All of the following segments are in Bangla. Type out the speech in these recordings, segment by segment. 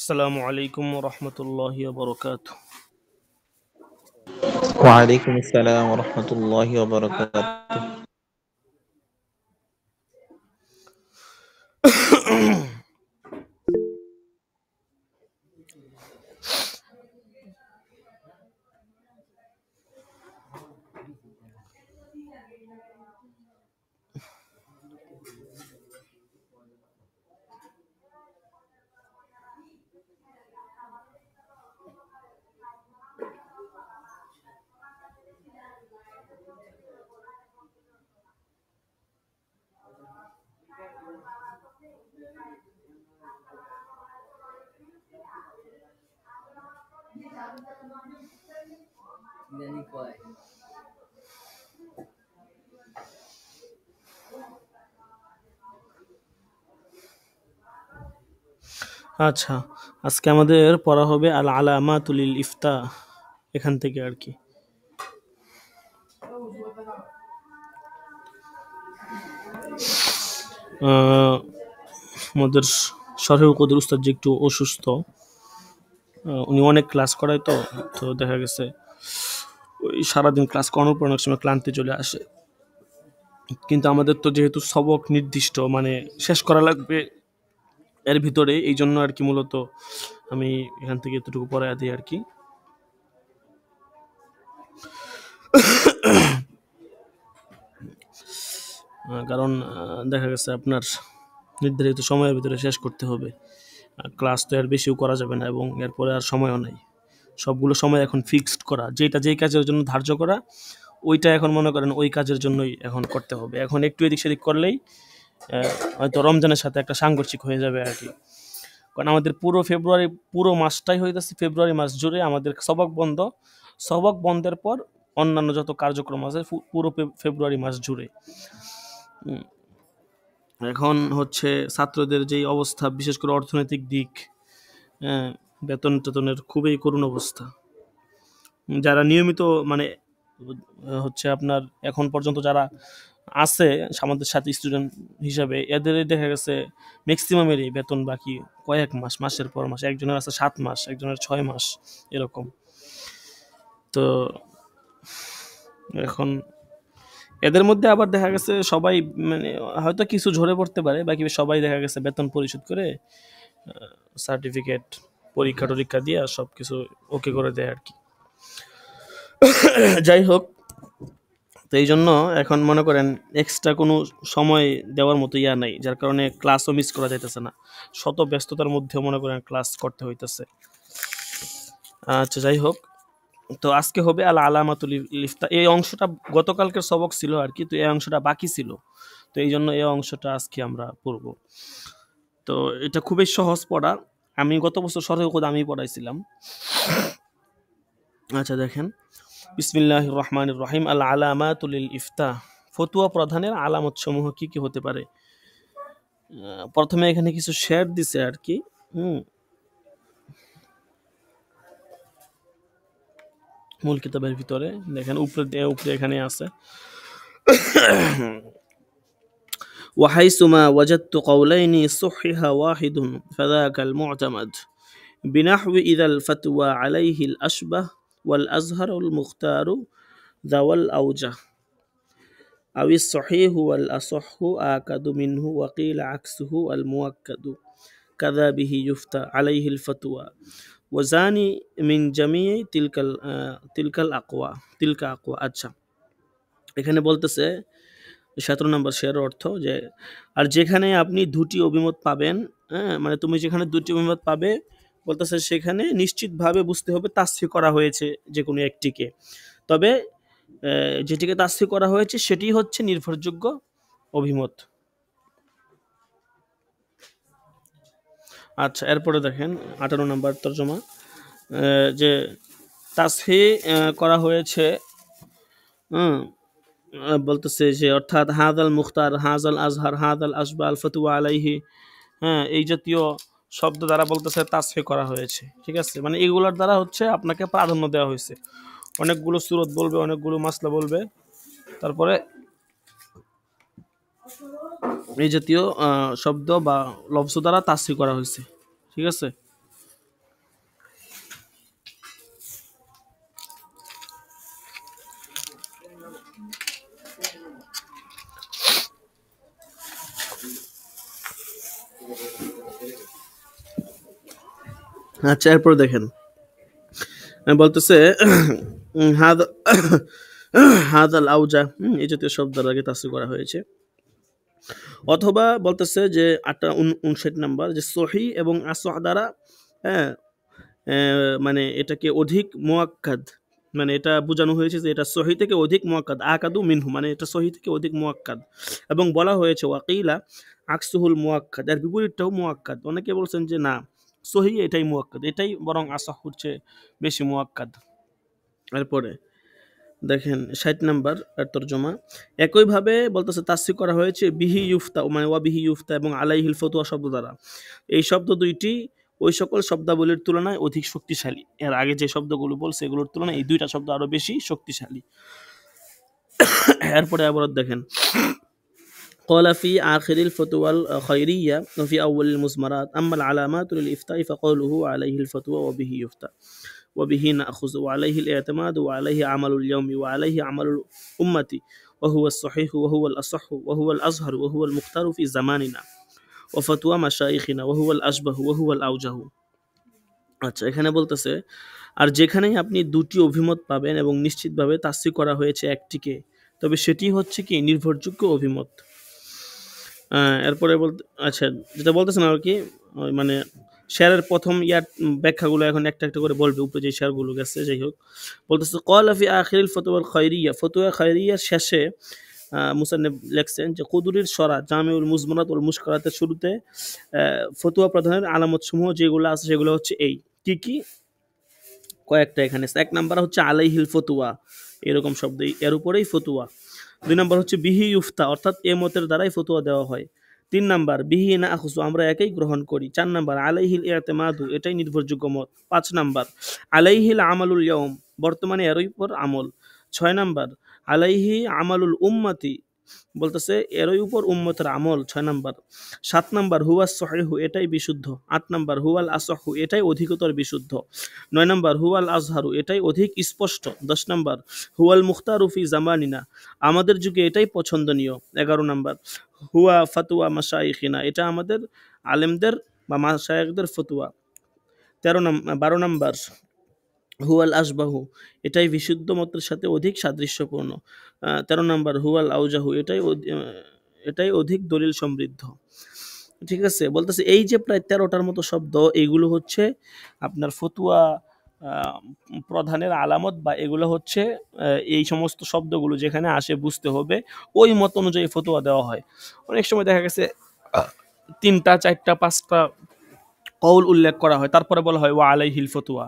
আসসালামু আলাইকুম রহমতুল্লাহি বরকাত। وعليكم السلام ورحمة الله وبركاته. আচ্ছা, আজকে আমাদের পড়া হবে আল আলামাতুল ইফতা, এখান থেকে আর কি। আমাদের শরীফ কদর উস্তাদ যে একটু অসুস্থ, উনি অনেক ক্লাস করায়, তো তো দেখা গেছে ওই সারাদিন ক্লাস করানোর পর অনেক সময় ক্লান্তি চলে আসে। কিন্তু আমাদের তো যেহেতু সবক নির্দিষ্ট, মানে শেষ করা লাগবে এর ভিতরে, এই জন্য আর কি মূলত আমি এখান থেকে এতটুকু পড়ায় দিই আর কি। কারণ দেখা গেছে আপনার নির্ধারিত সময়ের ভিতরে শেষ করতে হবে। ক্লাস তো আর বেশিও করা যাবে না, এবং এরপরে আর সময়ও নেই। সবগুলো সময় এখন ফিক্সড করা, যেটা যেই কাজের জন্য ধার্য করা, ওইটা এখন মনে করেন ওই কাজের জন্যই এখন করতে হবে। এখন একটু এদিক সেদিক করলেই হয়তো রমজানের সাথে একটা সাংঘর্ষিক হয়ে যাবে আর কি। কারণ আমাদের পুরো ফেব্রুয়ারি, পুরো মাসটাই হইতেছে ফেব্রুয়ারি মাস জুড়ে আমাদের সবক বন্ধ। সবক বন্ধের পর অন্যান্য যত কার্যক্রম আছে পুরো ফেব্রুয়ারি মাস জুড়ে। এখন হচ্ছে ছাত্রদের যেই অবস্থা, বিশেষ করে অর্থনৈতিক দিক, বেতন টেতনের খুবই করুণ অবস্থা। যারা নিয়মিত মানে হচ্ছে আপনার এখন পর্যন্ত যারা আছে আমাদের সাথে স্টুডেন্ট হিসাবে, এদেরই দেখা গেছে ম্যাক্সিমামেরই বেতন বাকি কয়েক মাস, মাসের পর মাস, একজনের আছে 7 মাস, একজনের 6 মাস এরকম। তো এখন এদের মধ্যে আবার দেখা গেছে সবাই, মানে হয়তো কিছু ঝরে পড়তে পারে, বাকি সবাই দেখা গেছে বেতন পরিশোধ করে সার্টিফিকেট, পরীক্ষা টরীক্ষা দিয়ে সব কিছু ওকে করে দেয় আর কি। যাই হোক, তো এই জন্য এখন মনে করেন এক্সট্রা কোনো সময় দেওয়ার মতো ইয়া নাই, যার কারণে ক্লাসও মিস করা যাইতেছে না। শত ব্যস্ততার মধ্যেও মনে করেন ক্লাস করতে হইতেছে। আচ্ছা, যাই হোক, তো আজকে হবে আল আলামাতুল ইফতা। এই অংশটা গতকালকের সবক ছিল আর কি, তো এই অংশটা বাকি ছিল, তো এই জন্য এই অংশটা আজকে আমরা পড়ব। তো এটা খুবই সহজ পড়া, আমি গত বছর সরকারি কোড আমি পড়াইছিলাম। আচ্ছা দেখেন, বিসমিল্লাহির রহমানির রহিম। আল আলামাতুল ইফতা, ফতুয়া প্রধানের আলামত সমূহ কি কি হতে পারে। প্রথমে এখানে কিছু শেয়ার দিছে আর কি। মূল কিতাবের ভিতরে দেখেন উপরে উপরে এখানে আছে, وحيثما وجدت قولين صحح واحد فذاك المعتمد بنحو إذا الفتوى عليه الأشبه والأزهر المختار ذوى الأوجه أو الصحيح والأصح آكد منه وقيل عكسه المؤكد كذا به يفتى عليه الفتوى وزاني من جميع تلك الأقوى আচ্ছা, এখানে বলতেছে 17 নম্বর শেয়ারের অর্থ যে, আর যেখানে আপনি দুটি অভিমত পাবেন, মানে তুমি যেখানে দুটি অভিমত পাবে বলতেছে, সেখানে নিশ্চিতভাবে বুঝতে হবে তাসফিহ করা হয়েছে যে কোনো একটিকে, তবে যেটিকে তাসফিহ করা হয়েছে সেটি হচ্ছে নির্ভরযোগ্য অভিমত। আচ্ছা, এরপরে দেখেন 18 নম্বর তর্জমা, যে তাসফিহ করা হয়েছে, বলতেছে যে অর্থাৎ হাদাল মুখতার, হাজাল আজহার, হাদাল আসবা আল ফতুয়া আলাইহি, এই জাতীয় শব্দ দ্বারা বলতেছে তাসফিহ করা হয়েছে। ঠিক আছে, মানে এগুলোর দ্বারা হচ্ছে আপনাকে প্রাধান্য দেওয়া হয়েছে। অনেকগুলো সূরত বলবে, অনেকগুলো মাসলা বলবে, তারপরে এই জাতীয় শব্দ বা লফজ দ্বারা তাসফিহ করা হয়েছে। ঠিক আছে, আচ্ছা, এরপর দেখেন বলতেছে হাদ হাদাল আউজা, এই জাতীয় শব্দের আগে তাসরিফ করা হয়েছে। অথবা বলতেছে যে 59 নাম্বার, যে সহি এবং আসহ দ্বারা, হ্যাঁ, মানে এটাকে অধিক মুয়াক্কাদ, মানে এটা বোঝানো হয়েছে যে এটা সহি থেকে অধিক মুয়াক্কাদ, আকাদু মিনহু, মানে এটা সহি থেকে অধিক মুয়াক্কাদ। এবং বলা হয়েছে ওয়াকিলা আকসুহুল মুয়াক্কাদ, এর বিপরীতটাও মুয়াক্কাদ। অনেকে বলছেন যে না, সহি এটাই মুয়াক্কাদ, এটাই বরং আসাহ হচ্ছে বেশি মুয়াক্কাদ। এরপরে দেখেন 60 নাম্বার তর্জমা। একইভাবে বলতেছে তাসরিফ করা হয়েছে বিহি ইউফতা, মানে ওয়া বিহি ইউফতা এবং আলাইহিল ফতোয়া শব্দ দ্বারা। এই শব্দ দুইটি ওই সকল শব্দাবলীর তুলনায় অধিক শক্তিশালী। এর আগে যে শব্দগুলো বলছে এগুলোর তুলনায় এই দুইটা শব্দ আরো বেশি শক্তিশালী। এরপরে আবার দেখেন قال في آخر الفتوى الخيرية وفي أول المزمرات أما العلامات للإفتاء فقوله عليه الفتوى وبه يفتى وبه نأخذ وعليه الاعتماد وعليه عمل اليوم وعليه عمل الأمة وهو الصحيح وهو الأصح وهو الأظهر وهو المختار في زماننا وفتوى مشايخنا وهو الأشبه وهو الأوجه। আচ্ছা, এখানে বলতেছে আর যেখানেই আপনি দুটি অভিমত পাবেন এবং নিশ্চিতভাবে তাসরিফ করা হয়েছে একটিকে, তবে সেটি হচ্ছে কি নির্ভরযোগ্য অভিমত। এরপরে বলতে, আচ্ছা যেটা বলতেছেন আর কি, মানে শেয়ারের প্রথম ব্যাখ্যাগুলো এখন একটা একটা করে বলবে, উপরে যে শেয়ারগুলো গেছে। যাই হোক, বলতেছে ক্বালা ফি আখিরিল ফতওয়াল খায়রিয়া, ফতোয়া খায়রিয়ার শেষে মুসান্নিফ লেখছেন যে কুদুরির সরা জামিউল মুজমারাত ওয়াল মুশকারাতের শুরুতে ফতোয়া প্রদানের আলামত সমূহ যেগুলো আছে সেগুলো হচ্ছে এই কি কি, কয়েকটা এখানে। এক নাম্বার হচ্ছে আলাইহিল ফতুয়া, এরকম শব্দ, এর উপরেই ফতুয়া। 2 নাম্বার হচ্ছে বিহি ইউফতা, অর্থাৎ এ মতের দ্বারাই ফতুয়া দেওয়া হয়। 3 নাম্বার বিহি না আখুসু, আমরা একাই গ্রহণ করি। 4 নাম্বার আলাইহিল ইতিমাদু, এটাই নির্ভরযোগ্য মত। 5 নাম্বার আলাইহিল আমালুল ইয়াউম, বর্তমানে এর উপর আমল। 6 নাম্বার আলাইহি আমালুল উম্মতি, বলতেছে এর উপর উম্মতের আমল। 6 নাম্বার। 7 নাম্বার হুয়াস সহিহু, এটাই বিশুদ্ধ। 8 নাম্বার হুয়াল আসহু, এটাই অধিকতর বিশুদ্ধ। 9 নাম্বার হুয়াল আজহারু, এটাই অধিক স্পষ্ট। 10 নাম্বার হুয়াল মুখতারু ফি জামানিনা, আমাদের যুগে এটাই পছন্দনীয়। 11 নাম্বার হুয়া ফাতুয়া মাশাইখিনা, এটা আমাদের আলেমদের বা মাশায়েখদের ফতুয়া। 12 নাম্বার হুয়াল আশবাহু, এটাই বিশুদ্ধ মতের সাথে অধিক সাদৃশ্যপূর্ণ। 13 নাম্বার হুয়াল আউজাহু, এটাই অধিক দলিল সমৃদ্ধ। ঠিক আছে, বলতেছে এই যে প্রায় 13টার মতো শব্দ, এইগুলো হচ্ছে আপনার ফতুয়া প্রধানের আলামত, বা এগুলো হচ্ছে এই সমস্ত শব্দগুলো যেখানে আসে বুঝতে হবে ওই মত অনুযায়ী ফতুয়া দেওয়া হয়। অনেক সময় দেখা গেছে 3টা 4টা 5টা কওল উল্লেখ করা হয়, তারপরে বলা হয় ওয়া আলাইহিল ফতুয়া।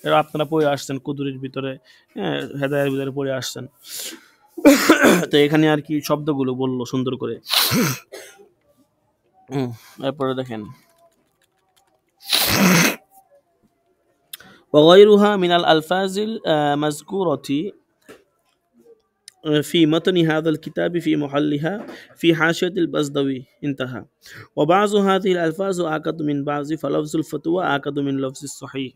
এরা আপনারা পড়ে আসছেন কুদুরির ভিতরে, হ্যাঁ, হেদায়ের ভিতরে পড়ে আসছেন। তো এখানে আর কি শব্দগুলো বললো সুন্দর করে। এরপরে দেখেন وغيرها من الألفاظ المذكورة في متن هذا الكتاب في محلها في حاشية البزدوي انتهى وبعض هذه الألفاظ آكد من بعض فلفظ الفتوى آكد من لفظ الصحيح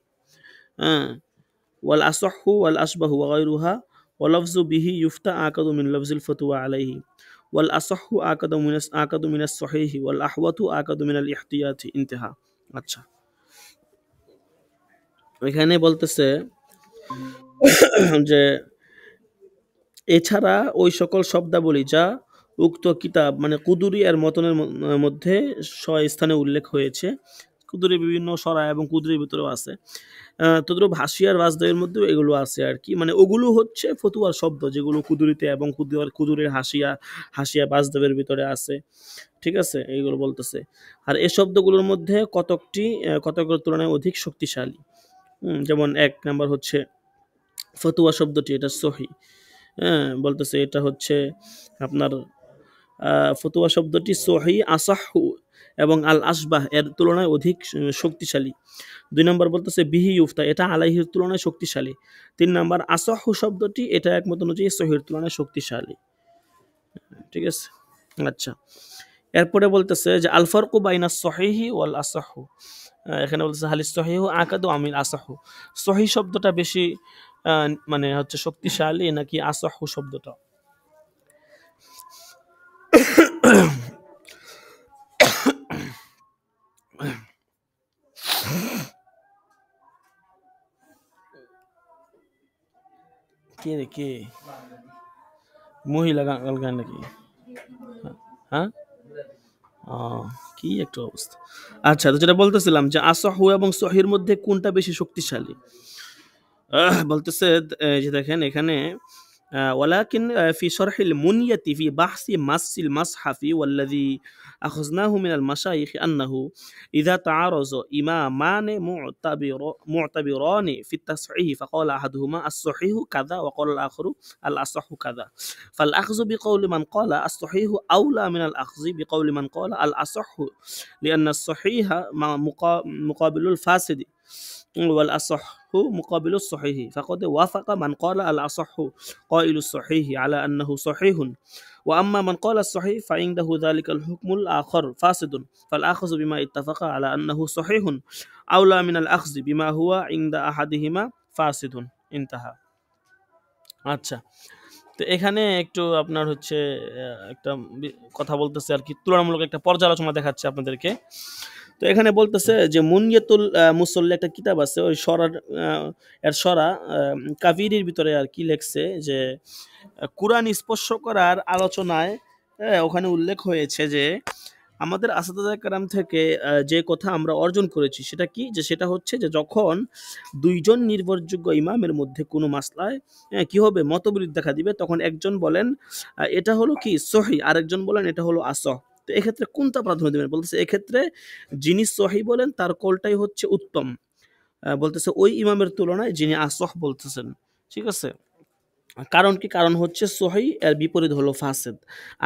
والأصح والأشبه وغيرها ولفظ به يفتى آكد من لفظ الفتوى عليه والأصح آكد من الصحيح والأحوط آكد من الاحتياط انتهى। আচ্ছা, এখানে বলতেছে যে এছাড়া ওই সকল শব্দাবলী যা উক্ত কিতাব মানে কুদুরি এর মতনের মধ্যে স্থানে উল্লেখ হয়েছে, কুদুরি বিভিন্ন সরা এবং কুদুরির ভিতরেও আছে, তদ্রূপ হাসিয়ার বাজদাইয়ের মধ্যেও এগুলো আছে আর কি। মানে ওগুলো হচ্ছে ফতুয়ার শব্দ যেগুলো কুদুরিতে এবং কুদুরের হাসিয়া বাজদাবের ভিতরে আছে। ঠিক আছে, এইগুলো বলতেছে। আর এই শব্দগুলোর মধ্যে কতকগুলোর তুলনায় অধিক শক্তিশালী। যেমন 1 নাম্বার হচ্ছে ফতুয়া শব্দটি, এটা সহি। হ্যাঁ, বলতেছে এটা হচ্ছে আপনার ফতুয়া শব্দটি সহি, আসাহু এবং আল আসবাহ এর তুলনায় অধিক শক্তিশালী। 2 নম্বর বলতেছে বিহি ইউফতা, এটা আলাইহির তুলনায় শক্তিশালী। 3 নম্বর আসাহু শব্দটি, এটা একমত অনুযায়ী সহির তুলনায় শক্তিশালী। ঠিক আছে, আচ্ছা। এরপরে বলতেছে যে আল ফারকু বাইনা সহিহি ওয়াল আসাহু, এখানে বলতেছে হালিস সহিহু আকাদু আমিল আসাহু, সহি শব্দটা বেশি মানে হচ্ছে শক্তিশালী নাকি আসাহু শব্দটা। কে রে কে মহিলা গান নাকি? হ্যাঁ, কি একটা অবস্থা। আচ্ছা, তো যেটা বলতেছিলাম যে আসাহু এবং সহির মধ্যে কোনটা বেশি শক্তিশালী? বলতেছে যে দেখেন এখানে ولكن في شرح المنية في بحث مس المصحف والذي أخذناه من المشايخ أنه إذا تعارض إمامان معتبران في التصحيح فقال أحدهما الصحيح كذا وقال الآخر الأصح كذا فالأخذ بقول من قال الصحيح أولى من الأخذ بقول من قال الأصح لأن الصحيح مقابل الفاسد والأصح مقابل الصحيح فقد وافق من قال الأصح قائل الصحيح على أنه صحيح وأما من قال الصحيح فعنده ذلك الحكم الآخر فاسد فالأخذ بما اتفق على أنه صحيح أولى من الأخذ بما هو عند أحدهما فاسد انتهى আচ্ছা, তো এখানে একটু আপনার হচ্ছে একটা কথা বলতেছে আর কি, তুলনামূলক একটা পর্যালোচনা দেখাচ্ছে আপনাদেরকে। তো এখানে বলতেছে যে মুনিয়াতুল মুসল্লি একটা কিতাব আছে, ওই সরার এর সরা কাবিরির ভিতরে আর কি লেখছে যে কুরআন স্পর্শ করার আলোচনায় ওখানে উল্লেখ হয়েছে যে আমাদের আসাদায়ে কেরাম থেকে যে কথা আমরা অর্জন করেছি সেটা কি, যে সেটা হচ্ছে যে যখন দুইজন নির্ভরযোগ্য ইমামের মধ্যে কোনো মাসলায় কি হবে মতবিরোধ দেখা দিবে, তখন একজন বলেন এটা হলো কি সহি, আরেকজন বলেন এটা হলো আসহ। তো এক্ষেত্রে কোনটা প্রাধান্য দেবেন? বলতেছে এক্ষেত্রে যিনি সহি বলেন তার কলটাই হচ্ছে উত্তম, বলতেছে ওই ইমামের তুলনায় যিনি আসহ বলতেছেন। ঠিক আছে, কারণ কি? কারণ হচ্ছে সহি এর বিপরীত হলো ফাসেদ,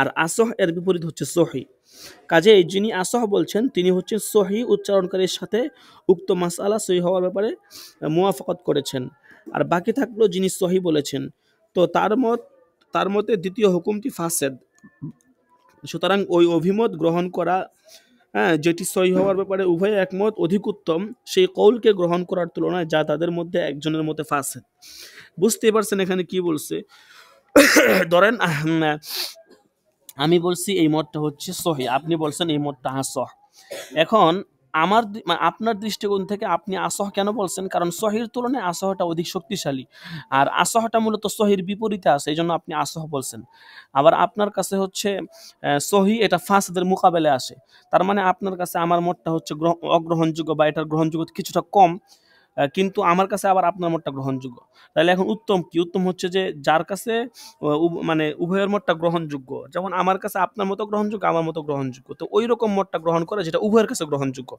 আর আসহ এর বিপরীত হচ্ছে সহি। কাজেই যিনি আসহ বলছেন তিনি হচ্ছেন সহি উচ্চারণকারীর সাথে উক্ত মাসআলা সহি হওয়ার ব্যাপারে মুওয়াফাকাত করেছেন, আর বাকি থাকলো যিনি সহি বলেছেন, তো তার মতে দ্বিতীয় হুকুমটি ফাসেদ। সুতরাং ওই অভিমত গ্রহণ করা, যেটি সহি হওয়ার ব্যাপারে উভয় একমত, অধিক উত্তম সেই কৌলকে গ্রহণ করার তুলনায় যা তাদের মধ্যে একজনের মতে ফাসেদ। বুঝতেই পারছেন এখানে কি বলছে? ধরেন আমি বলছি এই মতটা হচ্ছে সহি, আপনি বলছেন এই মতটা আসহ। এখন আপনার দৃষ্টিকোণ থেকে আপনি আসহ কেন বলছেন? কারণ সহির তুলনায় আসহটা অধিক শক্তিশালী, আর আসহটা মূলত সহির বিপরীতে আছে, এই জন্য আপনি আসহ বলছেন। আবার আপনার কাছে হচ্ছে সহি এটা ফাসদের মোকাবেলে আসে, তার মানে আপনার কাছে আমার মতটা হচ্ছে অগ্রহণযোগ্য বা এটার গ্রহণযোগ্য কিছুটা কম, কিন্তু আমার কাছে আবার আপনার মতটা গ্রহণযোগ্য। তাহলে এখন উত্তম কি? উত্তম হচ্ছে যে যার কাছে মানে উভয়ের মতটা গ্রহণযোগ্য, যেমন আমার কাছে আপনার মতো গ্রহণযোগ্য, আমার মতো গ্রহণযোগ্য, তো ওই রকম মতটা গ্রহণ করে যেটা উভয়ের কাছে গ্রহণযোগ্য।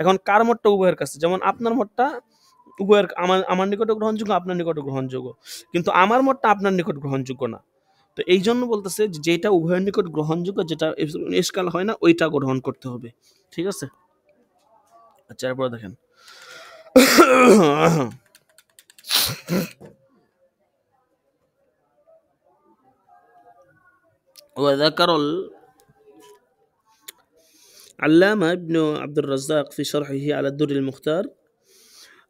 এখন কার মতটা উভয়ের কাছে? যেমন আপনার মতটা উভয়ের আমার নিকটে গ্রহণযোগ্য, আপনার নিকটে গ্রহণযোগ্য, কিন্তু আমার মতটা আপনার নিকট গ্রহণযোগ্য না। তো এই জন্য বলতেছে যে যেটা উভয়ের নিকট গ্রহণযোগ্য, যেটা ইশকাল হয় না, ওইটা গ্রহণ করতে হবে। ঠিক আছে, আচ্ছা এরপর দেখেন وذكر العلامة ابن عبد الرزاق في شرحه على الدر المختار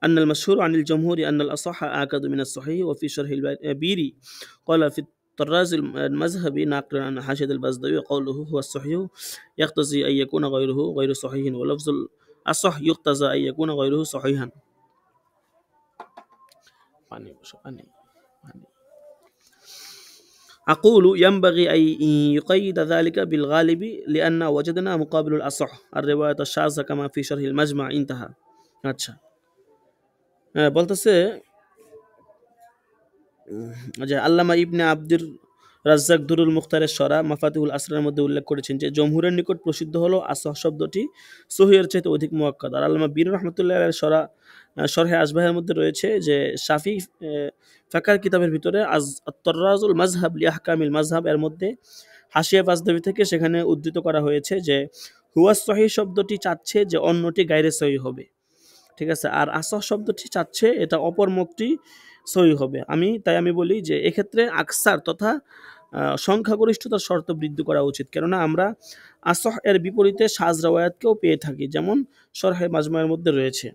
أن المشهور عن الجمهور أن الأصح آكد من الصحيح. وفي شرح البيري قال في الطراز المذهبي ناقلا عن حاشد البزدوي قوله هو الصحيح يقتضي أن يكون غيره غير صحيح، ولفظ الأصح يقتضى أن يكون غيره صحيحا. أقول ينبغي أن يقيد ذلك بالغالب لأن وجدنا مقابل الأصح الرواية الشاذة كما في شرح المجمع انتهى. আচ্ছা, বলতেছে যে আল্লামা ইবনে আব্দুর রাজ্জাক দুরুল মুখতারের সরা মাফাতিহুল আসরারের মধ্যে উল্লেখ করেছেন যে জমহুরের নিকট প্রসিদ্ধ হলো আসহ শব্দটি সহিহের চাইতে অধিক মুআক্কাদ। আর আল্লামা বীর রহমতুল্লাহ আলাইহির শরহে আসবাহের মধ্যে রয়েছে যে শাফি ফিকহ কিতাবের ভিতরে আত-তারাজুল মাযহাব লি আহকামিল মাযহাব এর মধ্যে হাশিয়া বাজদাবি থেকে সেখানে উদ্ধৃত করা হয়েছে যে হুয়া সহিহ শব্দটি চাচ্ছে যে অন্যটি গায়রে সহিহ হবে। ঠিক আছে, আর আসহ শব্দটি চাচ্ছে এটা অপর মুখটি সহি হবে। তাই আমি বলি যে এক্ষেত্রে আকসার তথা সংখ্যাগরিষ্ঠতার শর্ত বৃদ্ধি করা উচিত, কেননা আমরা আসহ এর বিপরীতে শায রাওয়ায়াতকেও পেয়ে থাকি, যেমন শরহে মাজমুয়ের মধ্যে রয়েছে।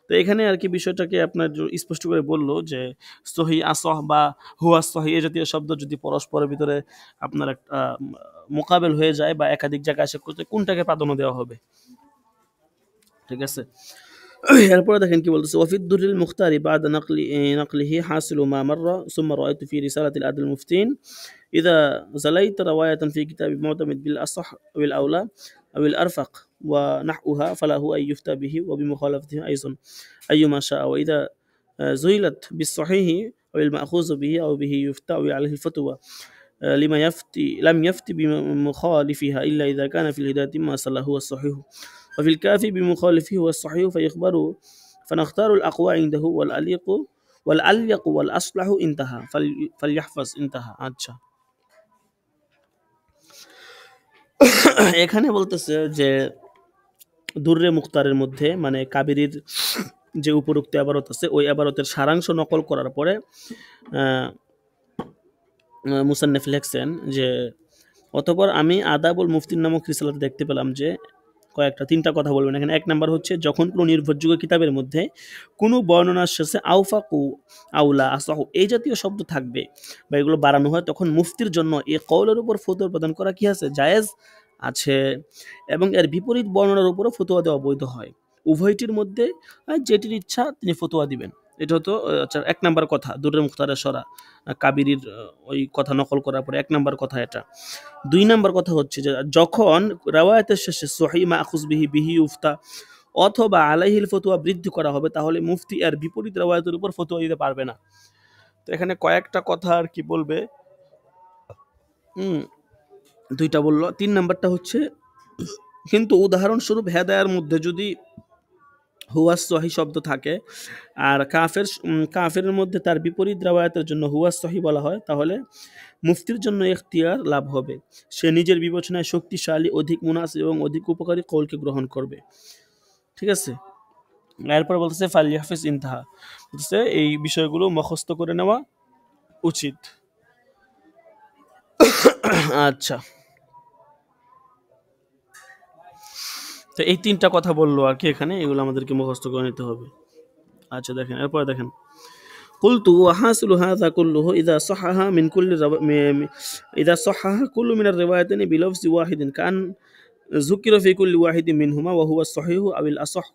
তো এখানে আর কি বিষয়টাকে আপনার স্পষ্ট করে বললো যে সহি আসহ বা হুয়া সহি এই জাতীয় শব্দ যদি পরস্পরের ভিতরে আপনার একটা মোকাবেল হয়ে যায় বা একাধিক জায়গায় আসে, কোনটাকে প্রাধান্য দেওয়া হবে। ঠিক আছে, এরপরে দেখেন কি বলতেছে, ওয়াফিদ দুরিল মুখতারি বাদা نقله حاصل ما مر ثم رأيت في رسالة العدل المفتين إذا زليت رواية في كتاب معتمد بالأصح أو الأولى أو الأرفق ونحوها فله أن يفتى به وبمخالفته أيضا أيما شاء، وإذا زيلت بالصحيح أو المأخوذ به أو به يفتى أو عليه الفتوى لما لم يفتي بمخالفها إلا إذا كان في الهداية ما صلى هو الصحيح، وفي الكافي بمخالفه هو الصحيح فيخبره فنختار الأقوى عنده والأليق والأصلح انتهى فليحفظ انتهى। আচ্ছা, এখানে বলতেছে যে দুররে মুখতারের মধ্যে মানে কাবেরীর যে উপরোক্ত ইবারত আছে ওই ইবারতের সারাংশ নকল করার পরে মুসান্নিফ লিখছেন যে অতঃপর আমি আদাবুল মুফতিন নামক রিসালাতে দেখতে পেলাম যে তিনটা কথা বলবেন এখানে। এক নাম্বার হচ্ছে, যখন কোনো নির্ভরযোগ্য কিতাবের মধ্যে কোনো বর্ণনার শেষে আউফাকু, আউলা, আসাহু এই জাতীয় শব্দ থাকবে বা এগুলো বাড়ানো হয়, তখন মুফতির জন্য এই কওলের উপর ফতোয়া প্রদান করা কি আছে, জায়েজ আছে, এবং এর বিপরীত বর্ণনার উপরও ফতোয়া দেওয়া বৈধ হয়। উভয়টির মধ্যে যেটির ইচ্ছা তিনি ফতোয়া দিবেন। এটা হতো আচ্ছা এক নাম্বার কথা, দুররে মুখতারের সরা কাবিরির ওই কথা নকল করার পরে এক নাম্বার কথা এটা। দুই নাম্বার কথা হচ্ছে যে যখন রাওয়ায়াতের শেষে সহি মাখুজ বিহি বিহি উফতা অথবা আলাইহিল ফতোয়া বৃদ্ধি করা হবে, তাহলে মুফতি এর বিপরীত রাওয়ায়াতের উপর ফতোয়া দিতে পারবে না। তো এখানে কয়েকটা কথা আর কি বলবে, দুইটা বললো। তিন নাম্বারটা হচ্ছে, কিন্তু উদাহরণস্বরূপ হেদায়ার মধ্যে যদি হুয়াস সহি শব্দ থাকে আর কাফেরের মধ্যে তার বিপরীত রাওয়ায়াতের জন্য হুয়াস সহি বলা হয়, তাহলে মুফতির জন্য ইখতিয়ার লাভ হবে, সে নিজের বিবেচনায় শক্তিশালী, অধিক মুনাসিব এবং অধিক উপকারী কওলকে গ্রহণ করবে। ঠিক আছে, এরপর বলতেছে ফালিয়াহফিজ ইনতাহা, বলতেছে এই বিষয়গুলো মুখস্থ করে নেওয়া উচিত। আচ্ছা, তো এই তিনটা কথা বললো আর কি এখানে, এগুলো আমাদেরকে মুখস্থ করে নিতে হবে। আচ্ছা দেখেন, এরপরে দেখেন, قلت وحاصل هذا كله إذا صحها كل من الروايتين بلفظ واحد كأن ذكر في كل واحد منهما وهو الصحيح أو الأصح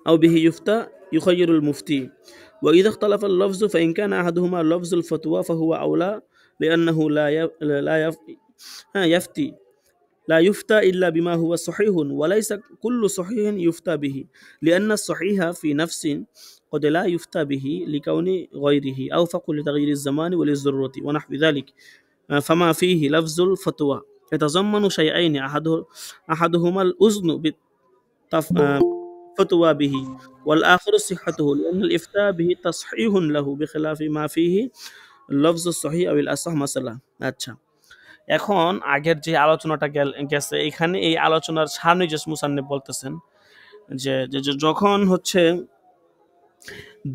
أو به يفتى يخير المفتي، وإذا اختلف اللفظ فإن كان أحدهما لفظ الفتوى فهو أولى لأنه لا يفتى إلا بما هو صحيح، وليس كل صحيح يفتى به، لأن الصحيح في نفس قد لا يفتى به لكون غيره أوفق لتغيير الزمان وللضرورة ونحو ذلك، فما فيه لفظ الفتوى يتضمن شيئين، أحدهما الأذن بالفتوى به والآخر صحته، لأن الإفتاء به تصحيح له بخلاف ما فيه لفظ الصحيح أو الأصح مثلا। আচ্ছা, এখন আগের যে আলোচনাটা গেছে এখানে এই আলোচনার সামনে যে মুসান্নিফ বলতেছেন যে যখন হচ্ছে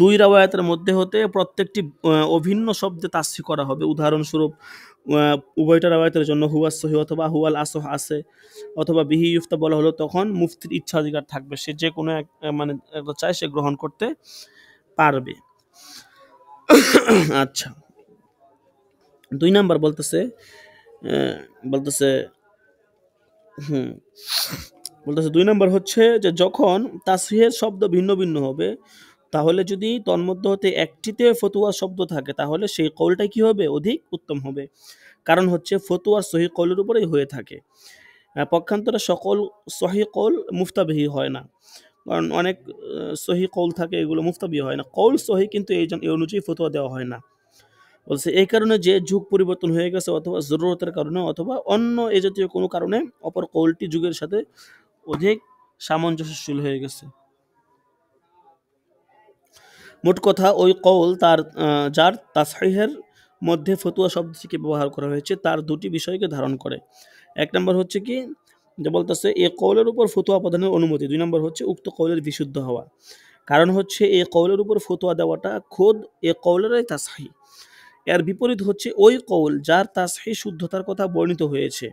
দুই রাওয়ায়াতের মধ্যে হতে প্রত্যেকটি অভিন্ন শব্দে তাসসিহ করা হবে, উদাহরণস্বরূপ উভয়টা রাওয়ায়াতের জন্য হুয়াস সহিহ অথবা হুয়াল আসহ আছে অথবা বিহি ইফতা বলা হলো, তখন মুফতির ইচ্ছাধিকার থাকবে, সে যে কোনো মানে চায় সে গ্রহণ করতে পারবে। আচ্ছা, দুই নাম্বার বলতেছে দুই নম্বর হচ্ছে যে যখন তাসহিহের শব্দ ভিন্ন ভিন্ন হবে, তাহলে যদি তন্মধ্য হতে একটিতে ফতুয়ার শব্দ থাকে, তাহলে সেই কওলটাই কি হবে, অধিক উত্তম হবে। কারণ হচ্ছে ফতুয়ার সহি কওলের উপরেই হয়ে থাকে, পক্ষান্তরে সকল সহি কওল মুফতাবিহি হয় না, কারণ অনেক সহি কওল থাকে এগুলো মুফতাবিহি হয় না। কওল সহি কিন্তু এই অনুযায়ী ফতুয়া দেওয়া হয় না। বলছে এই কারণে যে যুগ পরিবর্তন হয়ে গেছে অথবা জরুরতের কারণে অথবা অন্য এ জাতীয় কোনো কারণে অপর কওলটি যুগের সাথে অধিক সামঞ্জস্যশীল হয়ে গেছে। মোট কথা, ওই কওল যার তাসহিহের মধ্যে ফতুয়া শব্দটিকে ব্যবহার করা হয়েছে তার দুটি বিষয়কে ধারণ করে। এক নম্বর হচ্ছে কি যে বলতেছে এই কওলের উপর ফতুয়া প্রদানের অনুমতি। দুই নম্বর হচ্ছে উক্ত কওলের বিশুদ্ধ হওয়া। কারণ হচ্ছে এই কওলের উপর ফতুয়া দেওয়াটা খোদ এই কওলেরই তাসহিহ। এর বিপরীত হচ্ছে ওই কওল যার তাসহিহ শুদ্ধতার কথা বর্ণিত হয়েছে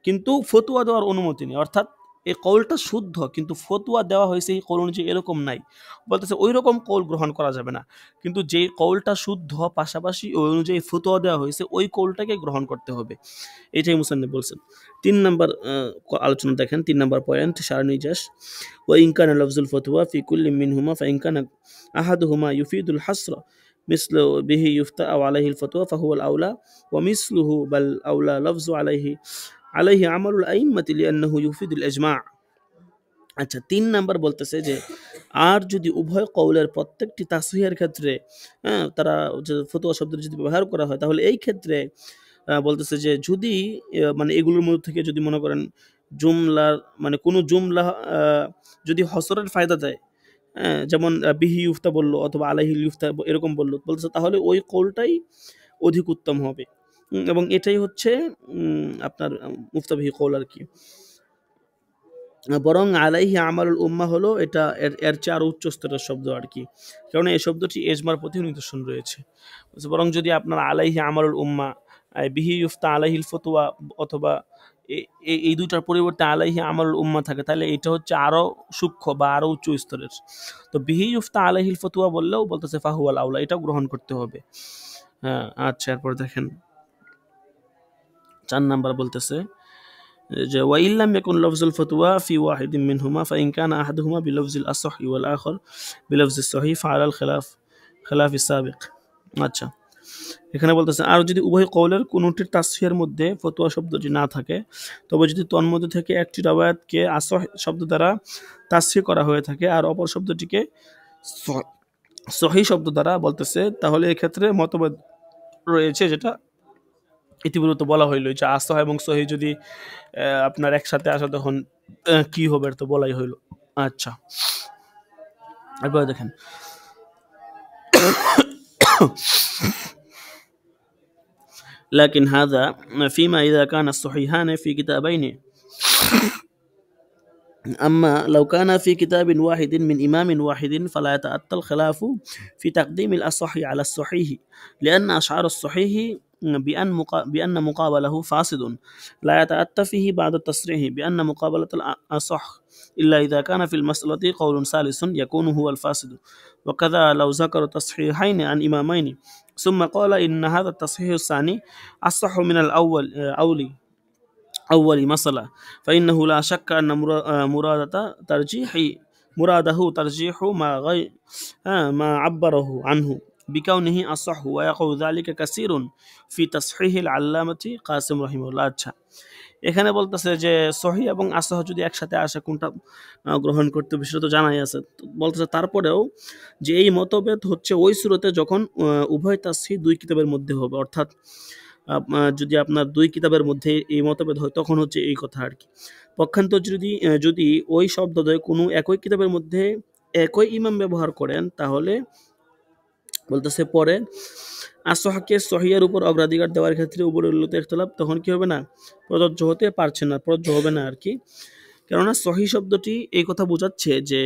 কিন্তু ফতুয়া দেওয়ার অনুমতি নেই, অর্থাৎ এই কৌলটা শুদ্ধ, কিন্তু ফতোয়া দেওয়া হয়েছে এই কৌল অনুযায়ী এরকম নাই, বলতেছে ওই রকম কৌল গ্রহণ করা যাবে না, কিন্তু যে কৌলটা শুদ্ধ পাশাপাশি ওই অনুযায়ী ফতোয়া দেওয়া হয়েছে ওই কৌলটাকে গ্রহণ করতে হবে। এটাই মুসান্নিফ বলছেন। ৩ নাম্বার আলোচনা দেখেন, ৩ নাম্বার পয়েন্ট সারনির্যাস। ওয়া ইন কানা লাফজুল ফতওয়া ফি কুল্লি মিনহুমা ফা ইন কানা আহাদুহুমা ইউফিদুল হাসরা মিসলু বিহি ইফতা আলাইহি আল ফতওয়া ফাহুয়া আল আউলা ওয়া মিসলুহু বাল আউলা লাফজু আলাইহি আমালুল আইম্মাতি লিআন্নাহু ইউফিদুল ইজমা'। আচ্ছা, ৩ নাম্বার বলতেছে যে আর যদি উভয় কওলের প্রত্যেকটি তাসহিহের ক্ষেত্রে তারা যে ফতোয়া শব্দটি যদি ব্যবহার করা হয়, তাহলে এই ক্ষেত্রে বলতেছে যে যদি মানে এগুলোর মধ্যে থেকে যদি মনে করেন জুমলার মানে কোনো জুমলা যদি হসরের ফায়দা দেয়, যেমন বিহি ইউফতা বলল অথবা আলাইহি ইউফতা এরকম বলল, বলতেছে তাহলে ওই কওলটাই অধিক উত্তম হবে। এবং এটাই হচ্ছে আপনার মুফতাবিহি কওল আর কি। বরং আলাইহি আমালুল উম্মাহ হলো এটা এর চেয়ে আরো উচ্চ স্তরের শব্দ আর কি, কারণ এই শব্দটি এজমার প্রতি নিদর্শন রয়েছে। বরং যদি আপনার আলাইহি আমালুল উম্মা বিহি ইউফতা আলাইহিল ফতোয়া অথবা এই দুইটার পরিবর্তে আলাইহি আমালুল উম্মা থাকে, তাহলে এটা হচ্ছে আরো সূক্ষ্ম বা আরো উচ্চ স্তরের। তো বিহি ইউফতা আলাইহিল ফতোয়া বললেও বলতেছে ফাহুয়াল আউলা, এটাও গ্রহণ করতে হবে। হ্যাঁ, আচ্ছা, এরপর দেখেন ৪ নাম্বার বলতেছে যে ওয়াইন লাম ইয়াকুন লাফজুল ফতওয়া ফি ওয়াহিদিন মিনহুমা ফাইন কানা আহাদুহুমা বিলফজিল আসহি ওয়াল আখর বিলফজিস সহিহ ফাআলাল খিলাফ সাবিক। আচ্ছা, এখানে বলতেছে আর যদি উভয় কওলের কোনটির তাসহিহের মধ্যে ফতোয়া শব্দটি না থাকে, তবে যদি তন্মধ্যে থেকে একটি রাওয়ায়াতকে আসহ শব্দ দ্বারা তাসহিহ করা হয়ে থাকে আর অপর শব্দটিকে সহিহ শব্দ দ্বারা বলতেছে, তাহলে এক্ষেত্রে মতভেদ রয়েছে, যেটা ইতিপূর্বে বলা হইল যে আসহ এবং সহিহ যদি আপনার একসাথে আসে তখন কি হবে, তো বলাই হইল। আচ্ছা, এরপরে দেখেন লাকিন হাযা ফিমা ইযা কানা الصحيحان في كتابين أما لو كان في كتاب واحد من إمام واحد فلا يتأتى الخلاف في تقديم الأصح على الصحيح، لأن أشعار الصحيح بأن مقابله فاسد لا يتأتى فيه بعد التصريح بأن مقابلة الأصح إلا إذا كان في المسألة قول ثالث يكون هو الفاسد. وكذا لو ذكر تصحيحين عن إمامين ثم قال إن هذا التصحيح الثاني أصح من أول مسألة، فإنه لا شك أن مراده ترجيح ما عبره عنه بكونه أصح، ويقع ذلك كثير في تصحيح العلامة قاسم رحمه الله। আচ্ছা, এখানে বলতেছে যে সহিহ এবং আসহ যদি একসাথে আসে কোনটা গ্রহণ করতে হবে সেটা তো জানাই আছে। বলতেছে তারপরেও যে এই মতভেদ হচ্ছে ওই সূরতে যখন উভয় তাসহিহ দুই কিতাবের মধ্যে হবে, অর্থাৎ যদি আপনার দুই কিতাবের মধ্যে এই মতভেদ হয় তখন হচ্ছে এই কথা আর কি। পক্ষান্তর যদি ওই শব্দদ্বয় কোনো একই কিতাবের মধ্যে একই ইমাম ব্যবহার করেন, তাহলে বলতেছে পরে আসহকে সহিহের উপর অগ্রাধিকার দেওয়ার ক্ষেত্রে উপরে উল্লেখিত ইখতিলাফ তখন কি হবে না, প্রযোজ্য হবে না আর কি। কেননা সহিহ শব্দটি এই কথা বোঝাচ্ছে যে